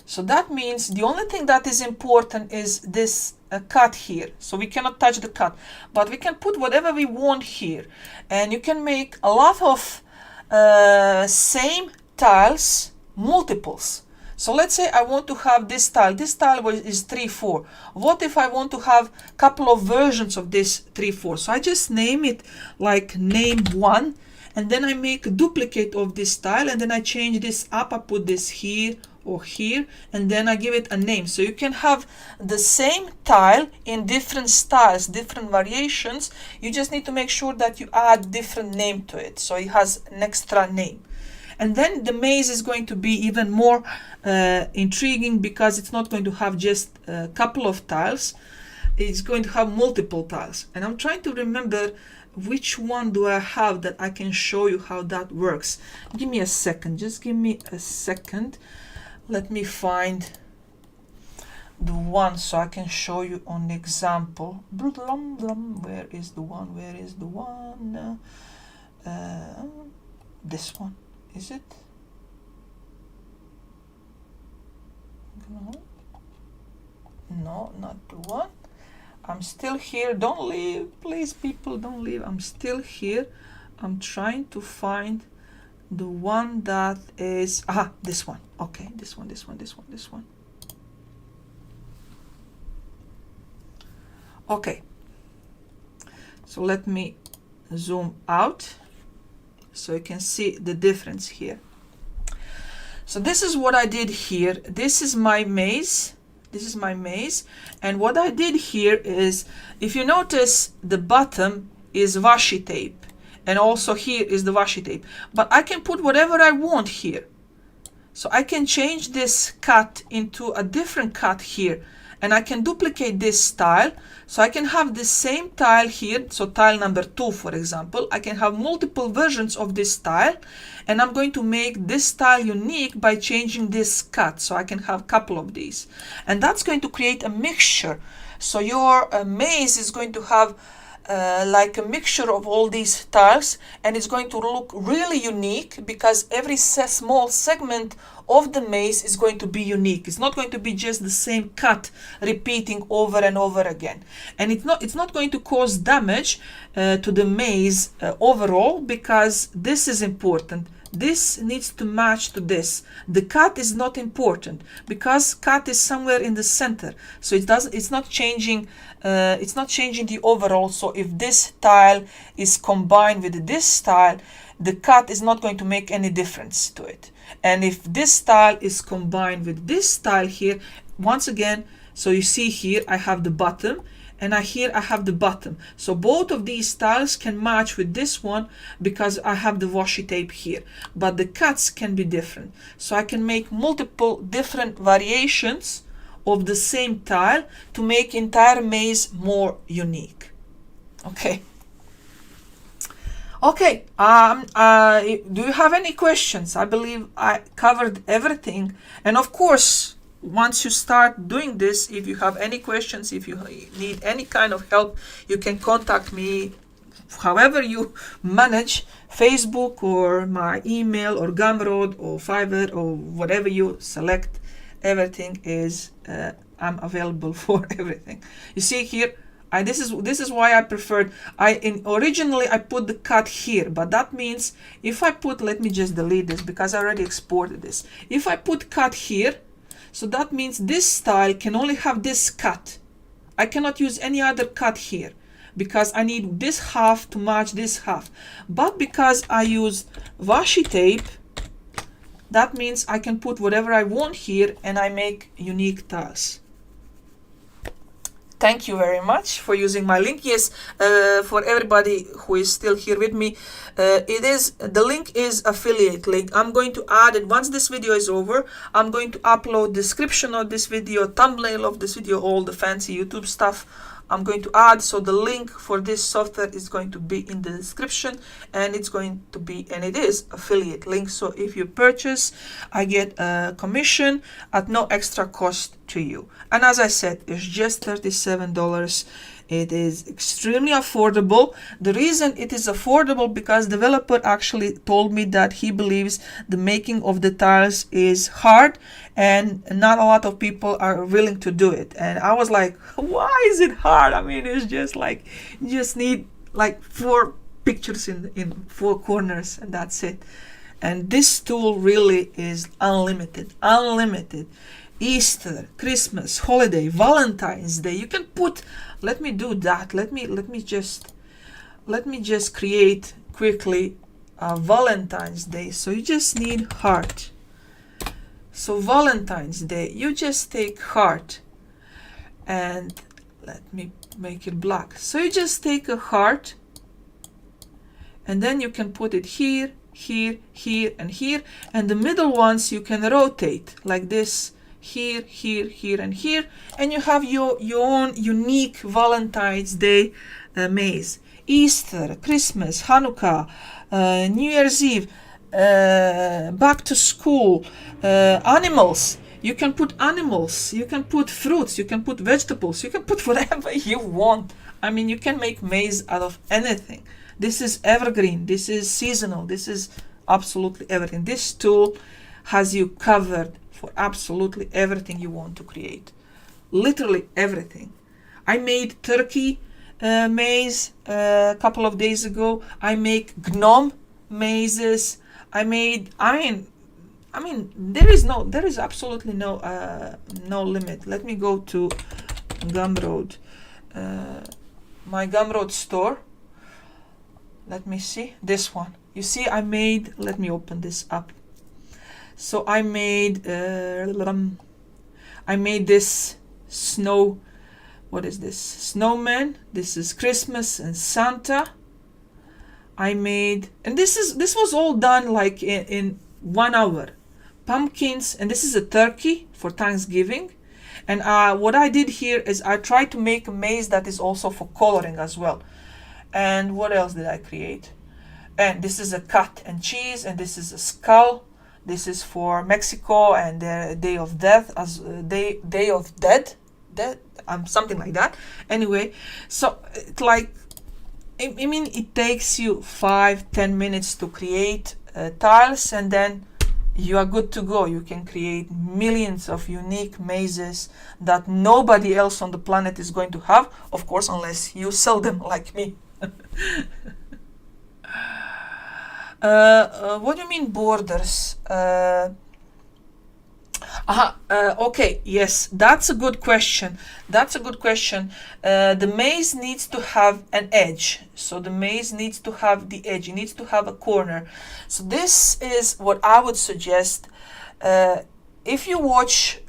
so that means the only thing that is important is this cut here. So we cannot touch the cut, but we can put whatever we want here. And you can make a lot of same tiles, multiples. So let's say I want to have this tile. This tile is 3, 4. What if I want to have a couple of versions of this 3, 4? So I just name it like name 1, and then I make a duplicate of this tile, and then I change this up. I put this here or here, and then I give it a name. So you can have the same tile in different styles, different variations. You just need to make sure that you add different name to it, so it has an extra name. And then the maze is going to be even more intriguing, because it's not going to have just a couple of tiles. It's going to have multiple tiles. And I'm trying to remember which one do I have that I can show you how that works. Give me a second. Just give me a second. Let me find the one so I can show you on example. Where is the one? Where is the one? This one. Is it? No, not the one. I'm still here. Don't leave, please, people, don't leave. I'm still here. I'm trying to find the one that is, this one. Okay, this one. Okay, so let me zoom out so you can see the difference here. So this is what I did here. This is my maze. And what I did here is, if you notice, the bottom is washi tape, and also here is the washi tape, but I can put whatever I want here. So I can change this cut into a different cut here, and I can duplicate this tile. So I can have the same tile here, so tile number 2, for example. I can have multiple versions of this tile, and I'm going to make this tile unique by changing this cut. So I can have a couple of these, and that's going to create a mixture. So your maze is going to have like a mixture of all these tiles, and it's going to look really unique, because every small segment of the maze is going to be unique. It's not going to be just the same cut repeating over and over again, and it's not going to cause damage to the maze overall, because this is important. This needs to match to this. The cut is not important, because cut is somewhere in the center, so it's not changing the overall. So if this tile is combined with this tile, the cut is not going to make any difference to it. And if this tile is combined with this tile here, once again, so you see here I have the bottom, and here I have the bottom. So both of these tiles can match with this one, because I have the washi tape here, but the cuts can be different. So I can make multiple different variations of the same tile to make entire maze more unique. Okay. Okay, do you have any questions? I believe I covered everything. And of course, once you start doing this, if you have any questions, if you need any kind of help, you can contact me however you manage, Facebook or my email or Gumroad or Fiverr or whatever you select. Everything is, I'm available for everything. You see here, this is why I preferred, originally I put the cut here, but that means if I put, let me just delete this because I already exported this. If I put cut here, so that means this style can only have this cut. I cannot use any other cut here because I need this half to match this half. But because I use washi tape, that means I can put whatever I want here and I make unique tiles. Thank you very much for using my link. Yes, for everybody who is still here with me, the link is affiliate link. I'm going to add it once this video is over. I'm going to upload description of this video, thumbnail of this video, all the fancy YouTube stuff I'm going to add. So the link for this software is going to be in the description, and it's going to be, and it is affiliate link. So if you purchase, I get a commission at no extra cost to you. And as I said, it's just $37. It is extremely affordable. The reason it is affordable because developer actually told me that he believes the making of the tiles is hard and not a lot of people are willing to do it. And I was like, why is it hard? I mean, it's just like, you just need like 4 pictures in 4 corners and that's it. And this tool really is unlimited. Easter, Christmas, holiday, Valentine's Day. You can put, let me do that. Let me just create quickly a Valentine's Day. So you just need heart. So Valentine's Day, you just take heart and let me make it black. So you just take a heart and then you can put it here, here, here, and here. And the middle ones you can rotate like this. Here, here, here, and here, and you have your own unique Valentine's Day maze. Easter, Christmas, Hanukkah, New Year's Eve, back to school, animals. You can put animals, you can put fruits, you can put vegetables, you can put whatever you want. I mean, you can make maze out of anything. This is evergreen, this is seasonal, this is absolutely everything. This tool has you covered for absolutely everything you want to create. Literally everything. I made turkey maze a couple of days ago. I make gnome mazes. I mean, there is absolutely no limit. Let me go to Gumroad, my Gumroad store. Let me see this one. You see, I made. Let me open this up. So I made this snow. What is this? Snowman. This is Christmas and Santa. I made, and this was all done like in 1 hour. Pumpkins, and this is a turkey for Thanksgiving. And what I did here is I tried to make a maze that is also for coloring as well. And what else did I create? And this is a cut and cheese, and this is a skull. This is for Mexico and their Day of Death, as Day of Dead, something like that. Anyway, so it's like, I mean, it takes you 5-10 minutes to create tiles, and then you are good to go. You can create millions of unique mazes that nobody else on the planet is going to have, of course, unless you sell them like me. What do you mean borders? Okay, yes, that's a good question. The maze needs to have an edge. So the maze needs to have the edge. It needs to have a corner. So this is what I would suggest. If you watch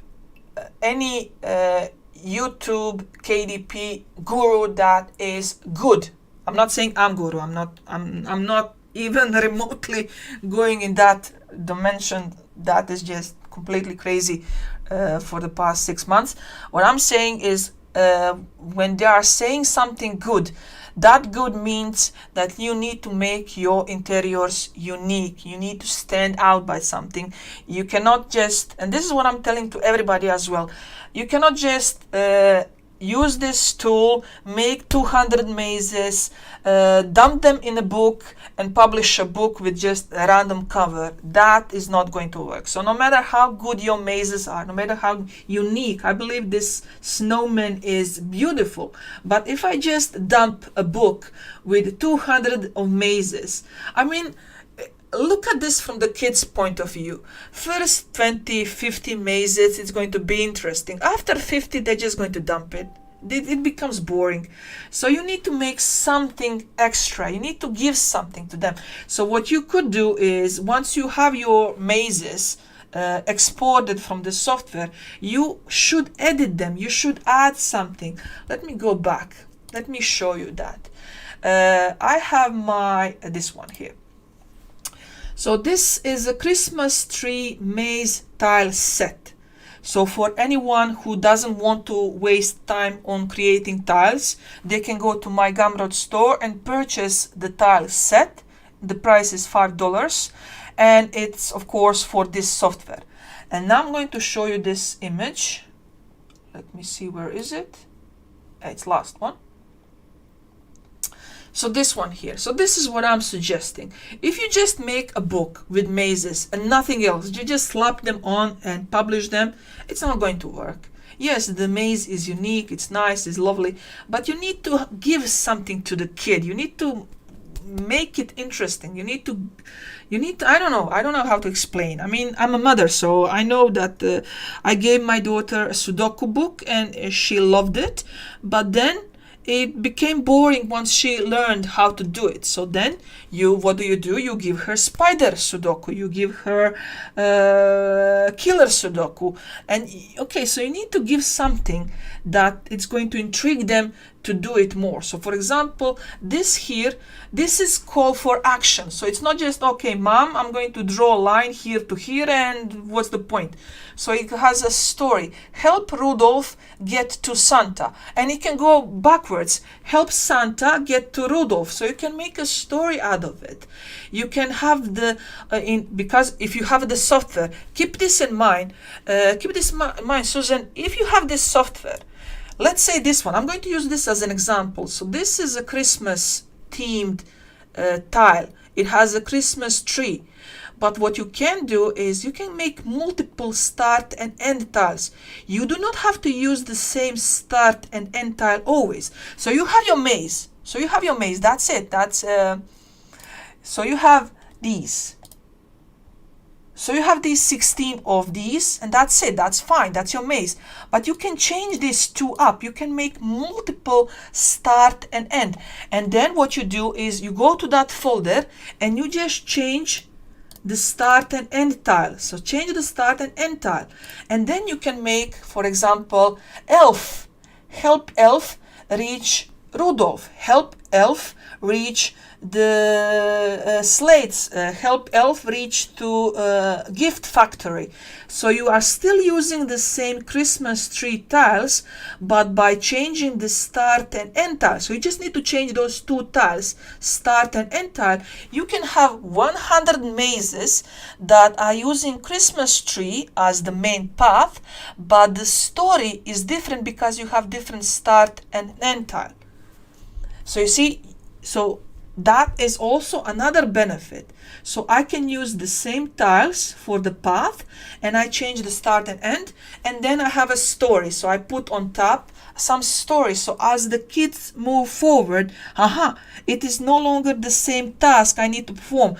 any YouTube KDP guru that is good, I'm not saying I'm guru. I'm not even remotely going in that dimension. That is just completely crazy for the past 6 months. What I'm saying is when they are saying something good, That good means that you need to make your interiors unique. You need to stand out by something. You cannot just, and this is what I'm telling to everybody as well, you cannot just use this tool, make 200 mazes, dump them in a book and publish a book with just a random cover. That is not going to work. So no matter how good your mazes are, no matter how unique, I believe this snowman is beautiful, but if I just dump a book with 200 of mazes, I mean, look at this from the kids' point of view. First 20, 50 mazes, it's going to be interesting. After 50, they're just going to dump it. It becomes boring. So you need to make something extra. You need to give something to them. So what you could do is, once you have your mazes exported from the software, you should edit them. You should add something. Let me go back. Let me show you that. I have my, this one here. So this is a Christmas tree maze tile set. So for anyone who doesn't want to waste time on creating tiles, they can go to my Gumroad store and purchase the tile set. The price is $5, and it's of course for this software. And now I'm going to show you this image. Let me see, where is it? It's last one. So this one here. So this is what I'm suggesting. If you just make a book with mazes and nothing else, you just slap them on and publish them, it's not going to work. Yes, the maze is unique, it's nice, it's lovely, but you need to give something to the kid. You need to make it interesting. You need to, I don't know how to explain. I mean, I'm a mother, so I know that I gave my daughter a Sudoku book and she loved it, but then it became boring once she learned how to do it. So then what do? You give her spider Sudoku, you give her killer Sudoku. And okay, so you need to give something that it's going to intrigue them to do it more. So for example, this here, this is call for action. So it's not just, okay, mom, I'm going to draw a line here to here and what's the point? So it has a story. Help Rudolph get to Santa. And it can go backwards. Help Santa get to Rudolph. So you can make a story out of it. You can have the, because if you have the software, keep this in mind, Susan, if you have this software, let's say this one, I'm going to use this as an example. So this is a Christmas themed tile. It has a Christmas tree. But what you can do is you can make multiple start and end tiles. You do not have to use the same start and end tile always. So you have your maze. That's it. So you have these. So you have these 16 of these, and that's it. That's fine. That's your maze. But you can change these two up. You can make multiple start and end. And then what you do is you go to that folder and you just change the start and end tile. So change the start and end tile. And then you can make, for example, elf. Help elf reach Rudolph. Help elf reach the slates. Help elf reach to gift factory. So you are still using the same Christmas tree tiles, but by changing the start and end tile. So you just need to change those two tiles, start and end tile. You can have 100 mazes that are using Christmas tree as the main path, but the story is different because you have different start and end tile. So you see, so that is also another benefit. So I can use the same tiles for the path, and I change the start and end, and then I have a story. So I put on top some story. So as the kids move forward, it is no longer the same task I need to perform.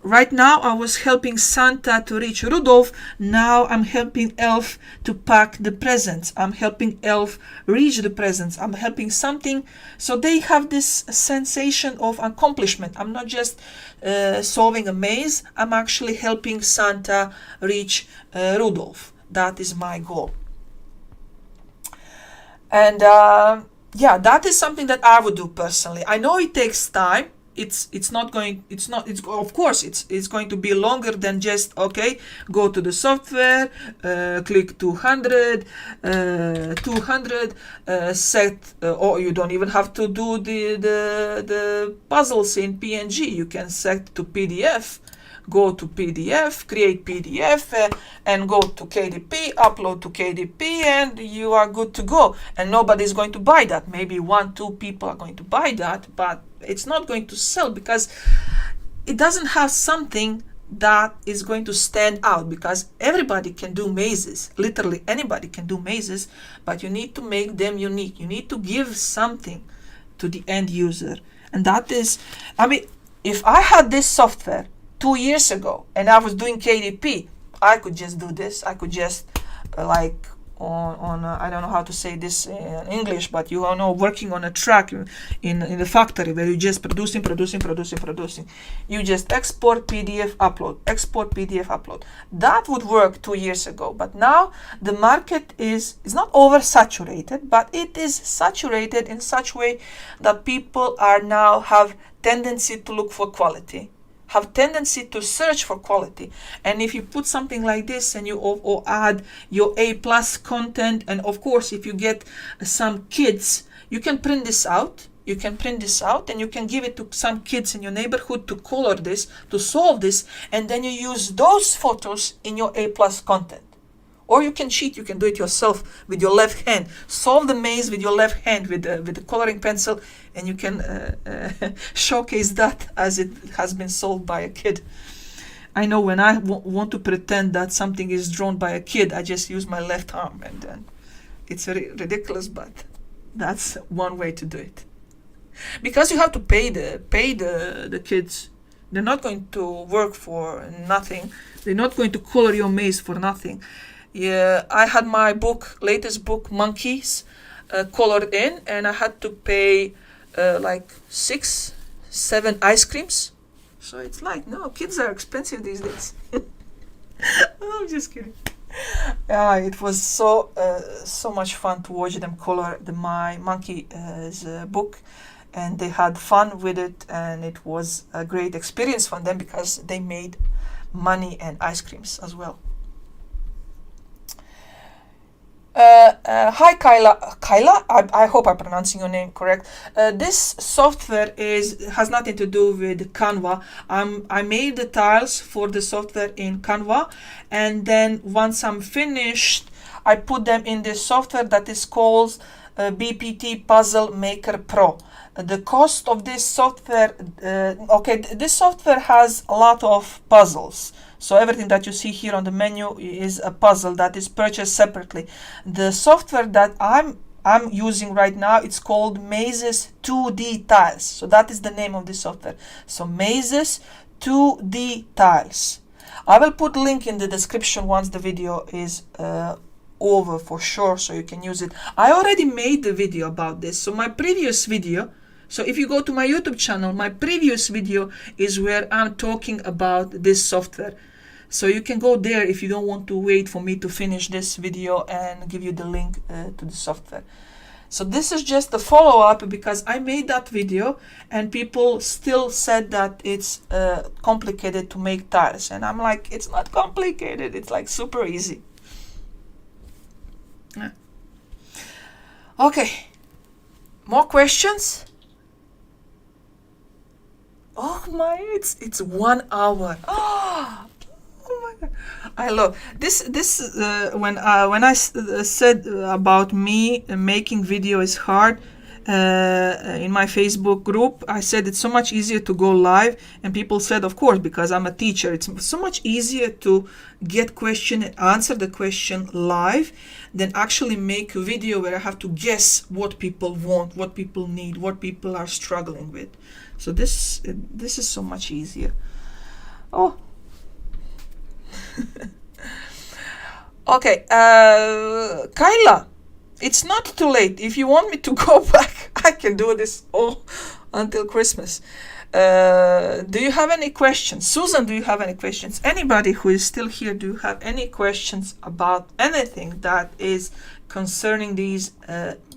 Right now I was helping Santa to reach Rudolph. Now I'm helping Elf to pack the presents. I'm helping Elf reach the presents. I'm helping something. So they have this sensation of accomplishment. I'm not just solving a maze. I'm actually helping Santa reach Rudolph. That is my goal. And yeah, that is something that I would do personally. I know it takes time. it's not going, it's of course it's going to be longer than just, okay, go to the software, click 200, 200, set, or you don't even have to do the puzzles in PNG. You can set to PDF. Go to PDF, create PDF, and go to KDP, upload to KDP, and you are good to go. And nobody's going to buy that. Maybe 1-2 people are going to buy that, but it's not going to sell because it doesn't have something that is going to stand out, because everybody can do mazes. Literally anybody can do mazes, but you need to make them unique. You need to give something to the end user. And that is, I mean, if I had this software 2 years ago and I was doing KDP, I could just do this. I could just like on I don't know how to say this in English, but you know, working on a track in the factory where you just producing. You just export PDF, upload, export PDF, upload. That would work 2 years ago, but now the market is not oversaturated, but it is saturated in such way that people are now have tendency to look for quality, have tendency to search for quality. And if you put something like this and you or add your A+ content, and of course if you get some kids, you can print this out. You can print this out and you can give it to some kids in your neighborhood to color this, to solve this, and then you use those photos in your A+ content. Or you can cheat, you can do it yourself with your left hand. Solve the maze with your left hand with the coloring pencil, and you can showcase that as it has been solved by a kid. I know when I want to pretend that something is drawn by a kid, I just use my left arm, and then it's ridiculous, but that's one way to do it. Because you have to pay the kids. They're not going to work for nothing. They're not going to color your maze for nothing. Yeah, I had my latest book, Monkeys, colored in, and I had to pay like 6-7 ice creams. So it's like, no, kids are expensive these days. I'm just kidding. It was so much fun to watch them color my monkey's book, and they had fun with it, and it was a great experience for them because they made money and ice creams as well. Hi Kyla. I hope I'm pronouncing your name correct. This software has nothing to do with Canva. I made the tiles for the software in Canva, and then once I'm finished, I put them in this software that is called BPT Puzzle Maker Pro. The cost of this software, this software has a lot of puzzles. So everything that you see here on the menu is a puzzle that is purchased separately. The software that I'm using right now, it's called Mazes 2D Tiles. So that is the name of this software. So Mazes 2D Tiles. I will put a link in the description once the video is over for sure, so you can use it. I already made the video about this. So my previous video, so if you go to my YouTube channel, my previous video is where I'm talking about this software. So you can go there if you don't want to wait for me to finish this video and give you the link to the software. So this is just a follow-up because I made that video and people still said that it's complicated to make tiles. And I'm like, it's not complicated. It's like super easy. Yeah. Okay. More questions? Oh my, it's 1 hour. Oh my God. I love this. When I said about me making video is hard in my Facebook group, I said it's so much easier to go live, and people said, of course, because I'm a teacher, it's so much easier to get question and answer the question live than actually make a video where I have to guess what people want, what people need, what people are struggling with. So this is so much easier. Oh. Okay, Kyla, it's not too late. If you want me to go back, I can do this all until Christmas. Do you have any questions? Susan, do you have any questions? Anybody who is still here, do you have any questions about anything that is concerning these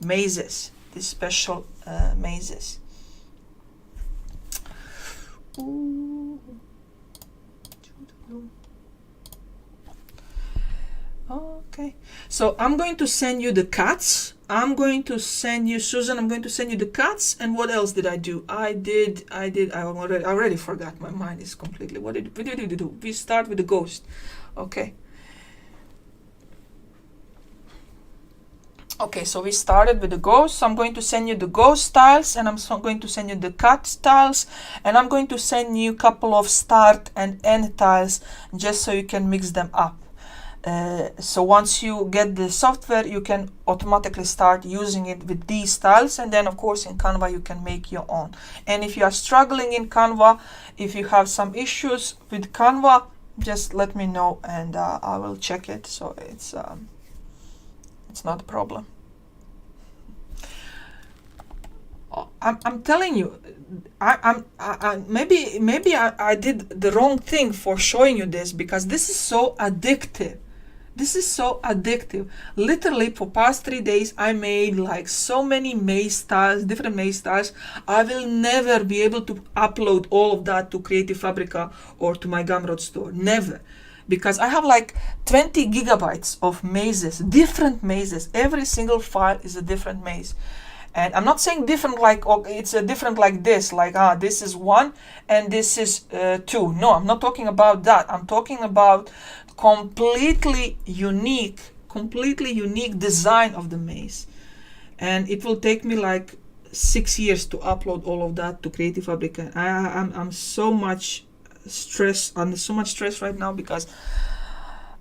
mazes, these special mazes? Ooh. Okay, so I'm going to send you the cuts. I'm going to send you, Susan, I'm going to send you the cuts. And what else did I do? I already forgot. My mind is completely, what did we do? We start with the ghost. Okay. Okay, so we started with the ghost. So I'm going to send you the ghost styles, and I'm going to send you the cut styles, and I'm going to send you a couple of start and end tiles just so you can mix them up. So once you get the software, you can automatically start using it with these styles, and then of course in Canva you can make your own. And if you are struggling in Canva, if you have some issues with Canva, just let me know and I will check it. So it's not a problem. I'm telling you, maybe I did the wrong thing for showing you this, because this is so addictive. This is so addictive. Literally for past 3 days I made like so many maze styles, different maze styles. I will never be able to upload all of that to Creative Fabrica or to my Gumroad store. Never. Because I have like 20 gigabytes of mazes, different mazes. Every single file is a different maze. And I'm not saying different like, oh, it's a different like this, like this is 1 and this is 2. No, I'm not talking about that. I'm talking about completely unique design of the maze. And it will take me like 6 years to upload all of that to Creative Fabrica. I'm so much stress, under so much stress right now, because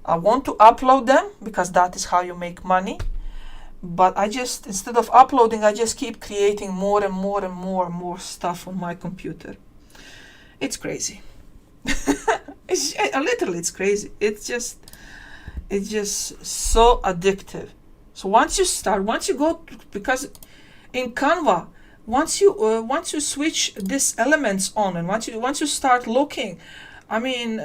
I want to upload them, because that is how you make money. But I just, instead of uploading, I just keep creating more and more and more and more stuff on my computer. It's crazy. Literally, it's crazy. It's just so addictive. So once you go, because in Canva, once you switch these elements on, and once you start looking, I mean,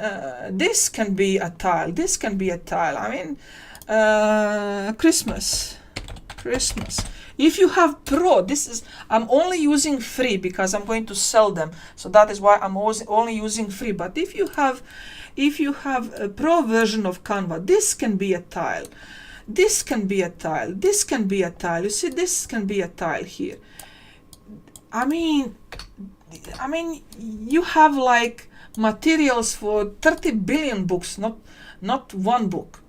this can be a tile. This can be a tile. I mean, Christmas. If you have Pro, I'm only using free because I'm going to sell them. So that is why I'm only using free. But if you have a Pro version of Canva, this can be a tile. This can be a tile. This can be a tile. You see, this can be a tile here. I mean, you have like materials for 30 billion books, not one book.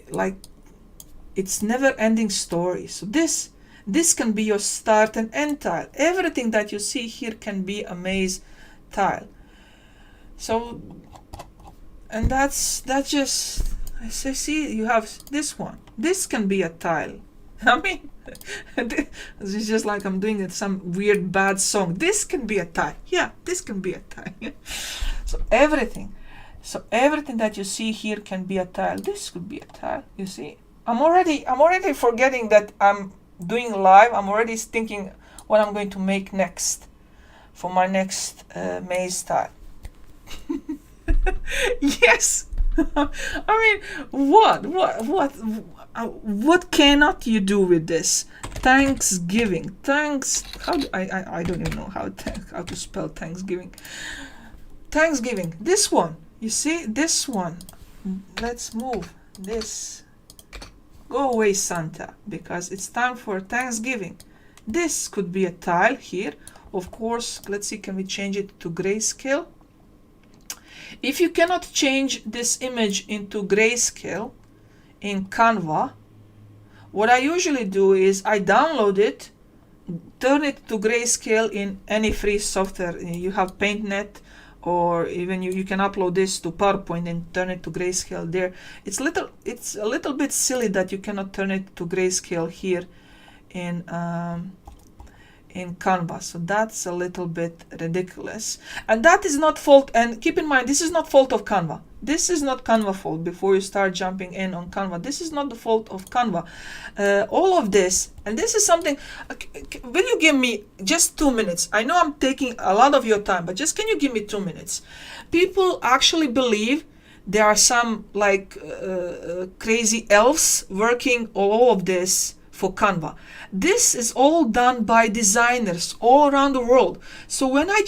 Like, it's never-ending story. So this can be your start and end tile. Everything that you see here can be a maze tile. So, and that's just, I see you have this one. This can be a tile. I mean, it's just like I'm doing some weird bad song. This can be a tile. Yeah, this can be a tile. So everything that you see here can be a tile. This could be a tile. You see. I'm already forgetting that I'm doing live. I'm already thinking what I'm going to make next for my next maze tile. Yes. I mean, what cannot you do with this? Thanksgiving. I don't even know how to spell Thanksgiving. Thanksgiving. This one. You see this one. Let's move this. Go away, Santa, because it's time for Thanksgiving. This could be a tile here. Of course, let's see, can we change it to grayscale? If you cannot change this image into grayscale in Canva, what I usually do is I download it, turn it to grayscale in any free software. You have PaintNet, or even you can upload this to PowerPoint and turn it to grayscale there. It's a little bit silly that you cannot turn it to grayscale here in Canva. So that's a little bit ridiculous. And that is not fault, and keep in mind, this is not fault of Canva. This is not Canva fault. Before you start jumping in on Canva, this is not the fault of Canva. All of this, and this is something, will you give me just 2 minutes? I know I'm taking a lot of your time, but just can you give me 2 minutes? People actually believe there are some like crazy elves working all of this for Canva. This is all done by designers all around the world. So when I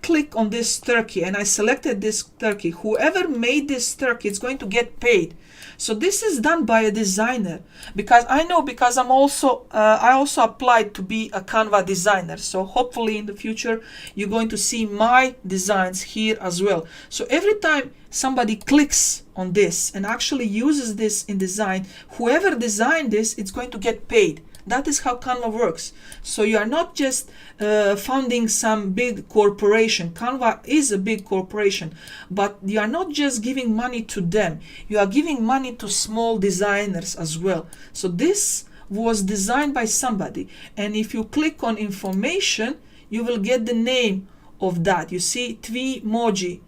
click on this turkey and I selected this turkey, whoever made this turkey is going to get paid. So this is done by a designer, because I know, because I also applied to be a Canva designer. So hopefully in the future you're going to see my designs here as well. So every time somebody clicks on this and actually uses this in design, whoever designed this, it's going to get paid. That is how Canva works. So you are not just funding some big corporation. Canva is a big corporation, but you are not just giving money to them. You are giving money to small designers as well. So this was designed by somebody. And if you click on information, you will get the name of that. You see Tvimoji.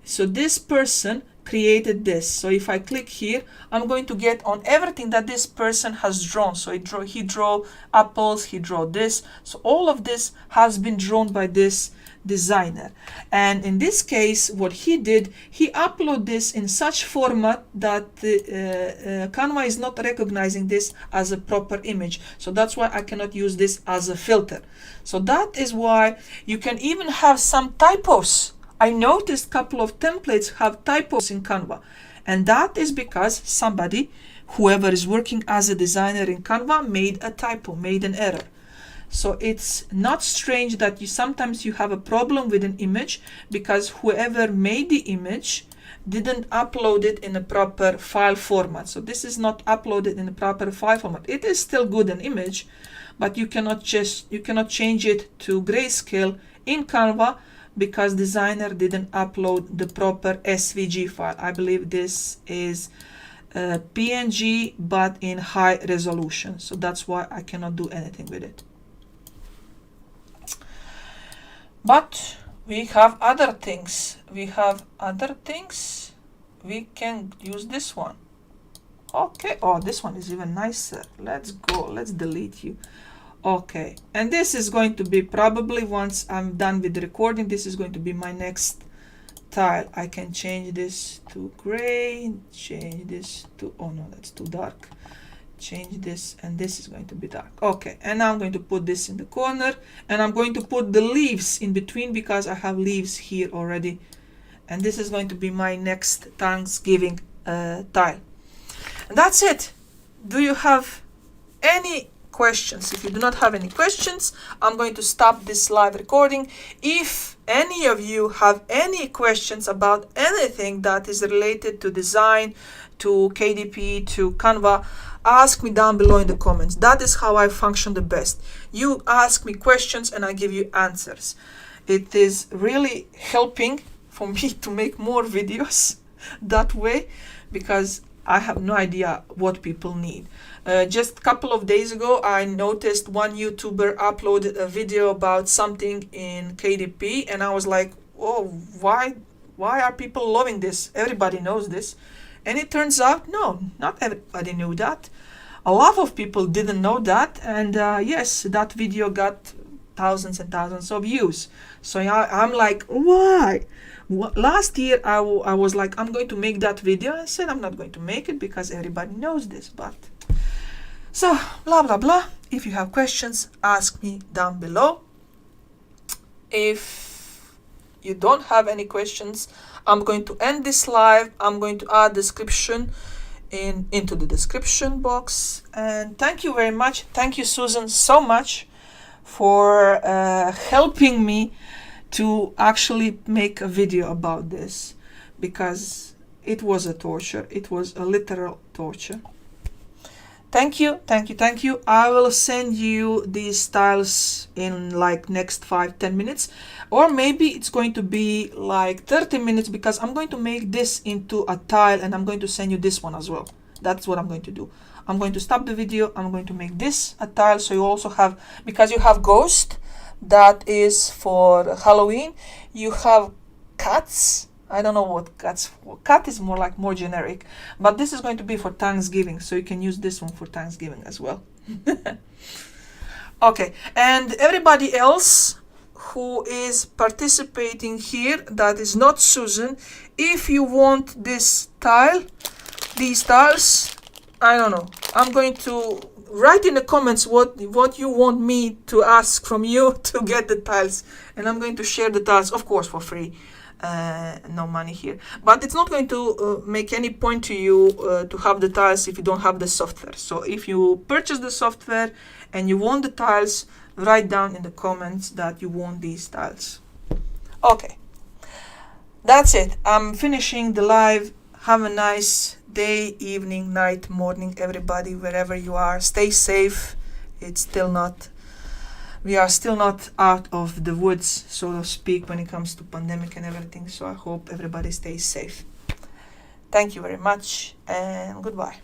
So this person created this. So if I click here, I'm going to get on everything that this person has drawn. So he drew apples, he drew this. So all of this has been drawn by this designer. And in this case, what he did, he uploaded this in such format that Canva is not recognizing this as a proper image. So that's why I cannot use this as a filter. So that is why you can even have some typos. I noticed a couple of templates have typos in Canva, and that is because somebody, whoever is working as a designer in Canva, made a typo, made an error. So it's not strange that sometimes you have a problem with an image because whoever made the image didn't upload it in a proper file format. So this is not uploaded in a proper file format. It is still good an image, but you cannot change it to grayscale in Canva, because designer didn't upload the proper SVG file. I believe this is PNG, but in high resolution. So that's why I cannot do anything with it. But we have other things. We can use this one. Okay. Oh, this one is even nicer. Let's go. Let's delete you. Okay, and this is going to be probably, once I'm done with the recording, this is going to be my next tile. I can change this to gray, change this to, oh no, that's too dark. Change this, and this is going to be dark. Okay, and now I'm going to put this in the corner, and I'm going to put the leaves in between because I have leaves here already. And this is going to be my next Thanksgiving tile. And that's it. Do you have any questions? If you do not have any questions, I'm going to stop this live recording. If any of you have any questions about anything that is related to design, to KDP, to Canva, ask me down below in the comments. That is how I function the best. You ask me questions and I give you answers. It is really helping for me to make more videos that way, because I have no idea what people need. Just a couple of days ago, I noticed one YouTuber uploaded a video about something in KDP, and I was like, oh, why are people loving this? Everybody knows this. And it turns out, no, not everybody knew that. A lot of people didn't know that, and yes, that video got thousands and thousands of views. So I'm like, why? Last year I was like, I'm going to make that video. I said I'm not going to make it because everybody knows this. But so blah blah blah. If you have questions, ask me down below. If you don't have any questions, I'm going to end this live. I'm going to add description into the description box. And thank you very much. Thank you, Susan, so much for helping me to actually make a video about this, because it was a torture. It was a literal torture. Thank you, thank you, thank you. I will send you these styles in like next 5-10 minutes, or maybe it's going to be like 30 minutes, because I'm going to make this into a tile and I'm going to send you this one as well. That's what I'm going to do. I'm going to stop the video. I'm going to make this a tile, so you also have, because you have ghost, that is for Halloween. You have cats. I don't know what cats for. Cat is more generic, but this is going to be for Thanksgiving, so you can use this one for Thanksgiving as well. Okay, and everybody else who is participating here that is not Susan, if you want this tile, these tiles, I don't know, I'm going to write in the comments what you want me to ask from you to get the tiles, and I'm going to share the tiles, of course, for free. No money here, but it's not going to make any point to you to have the tiles if you don't have the software. So if you purchase the software and you want the tiles, write down in the comments that you want these tiles. Okay, that's it. I'm finishing the live. Have a nice day, evening, night, morning, everybody, wherever you are. Stay safe. We are still not out of the woods, so to speak, when it comes to pandemic and everything. So I hope everybody stays safe. Thank you very much, and goodbye.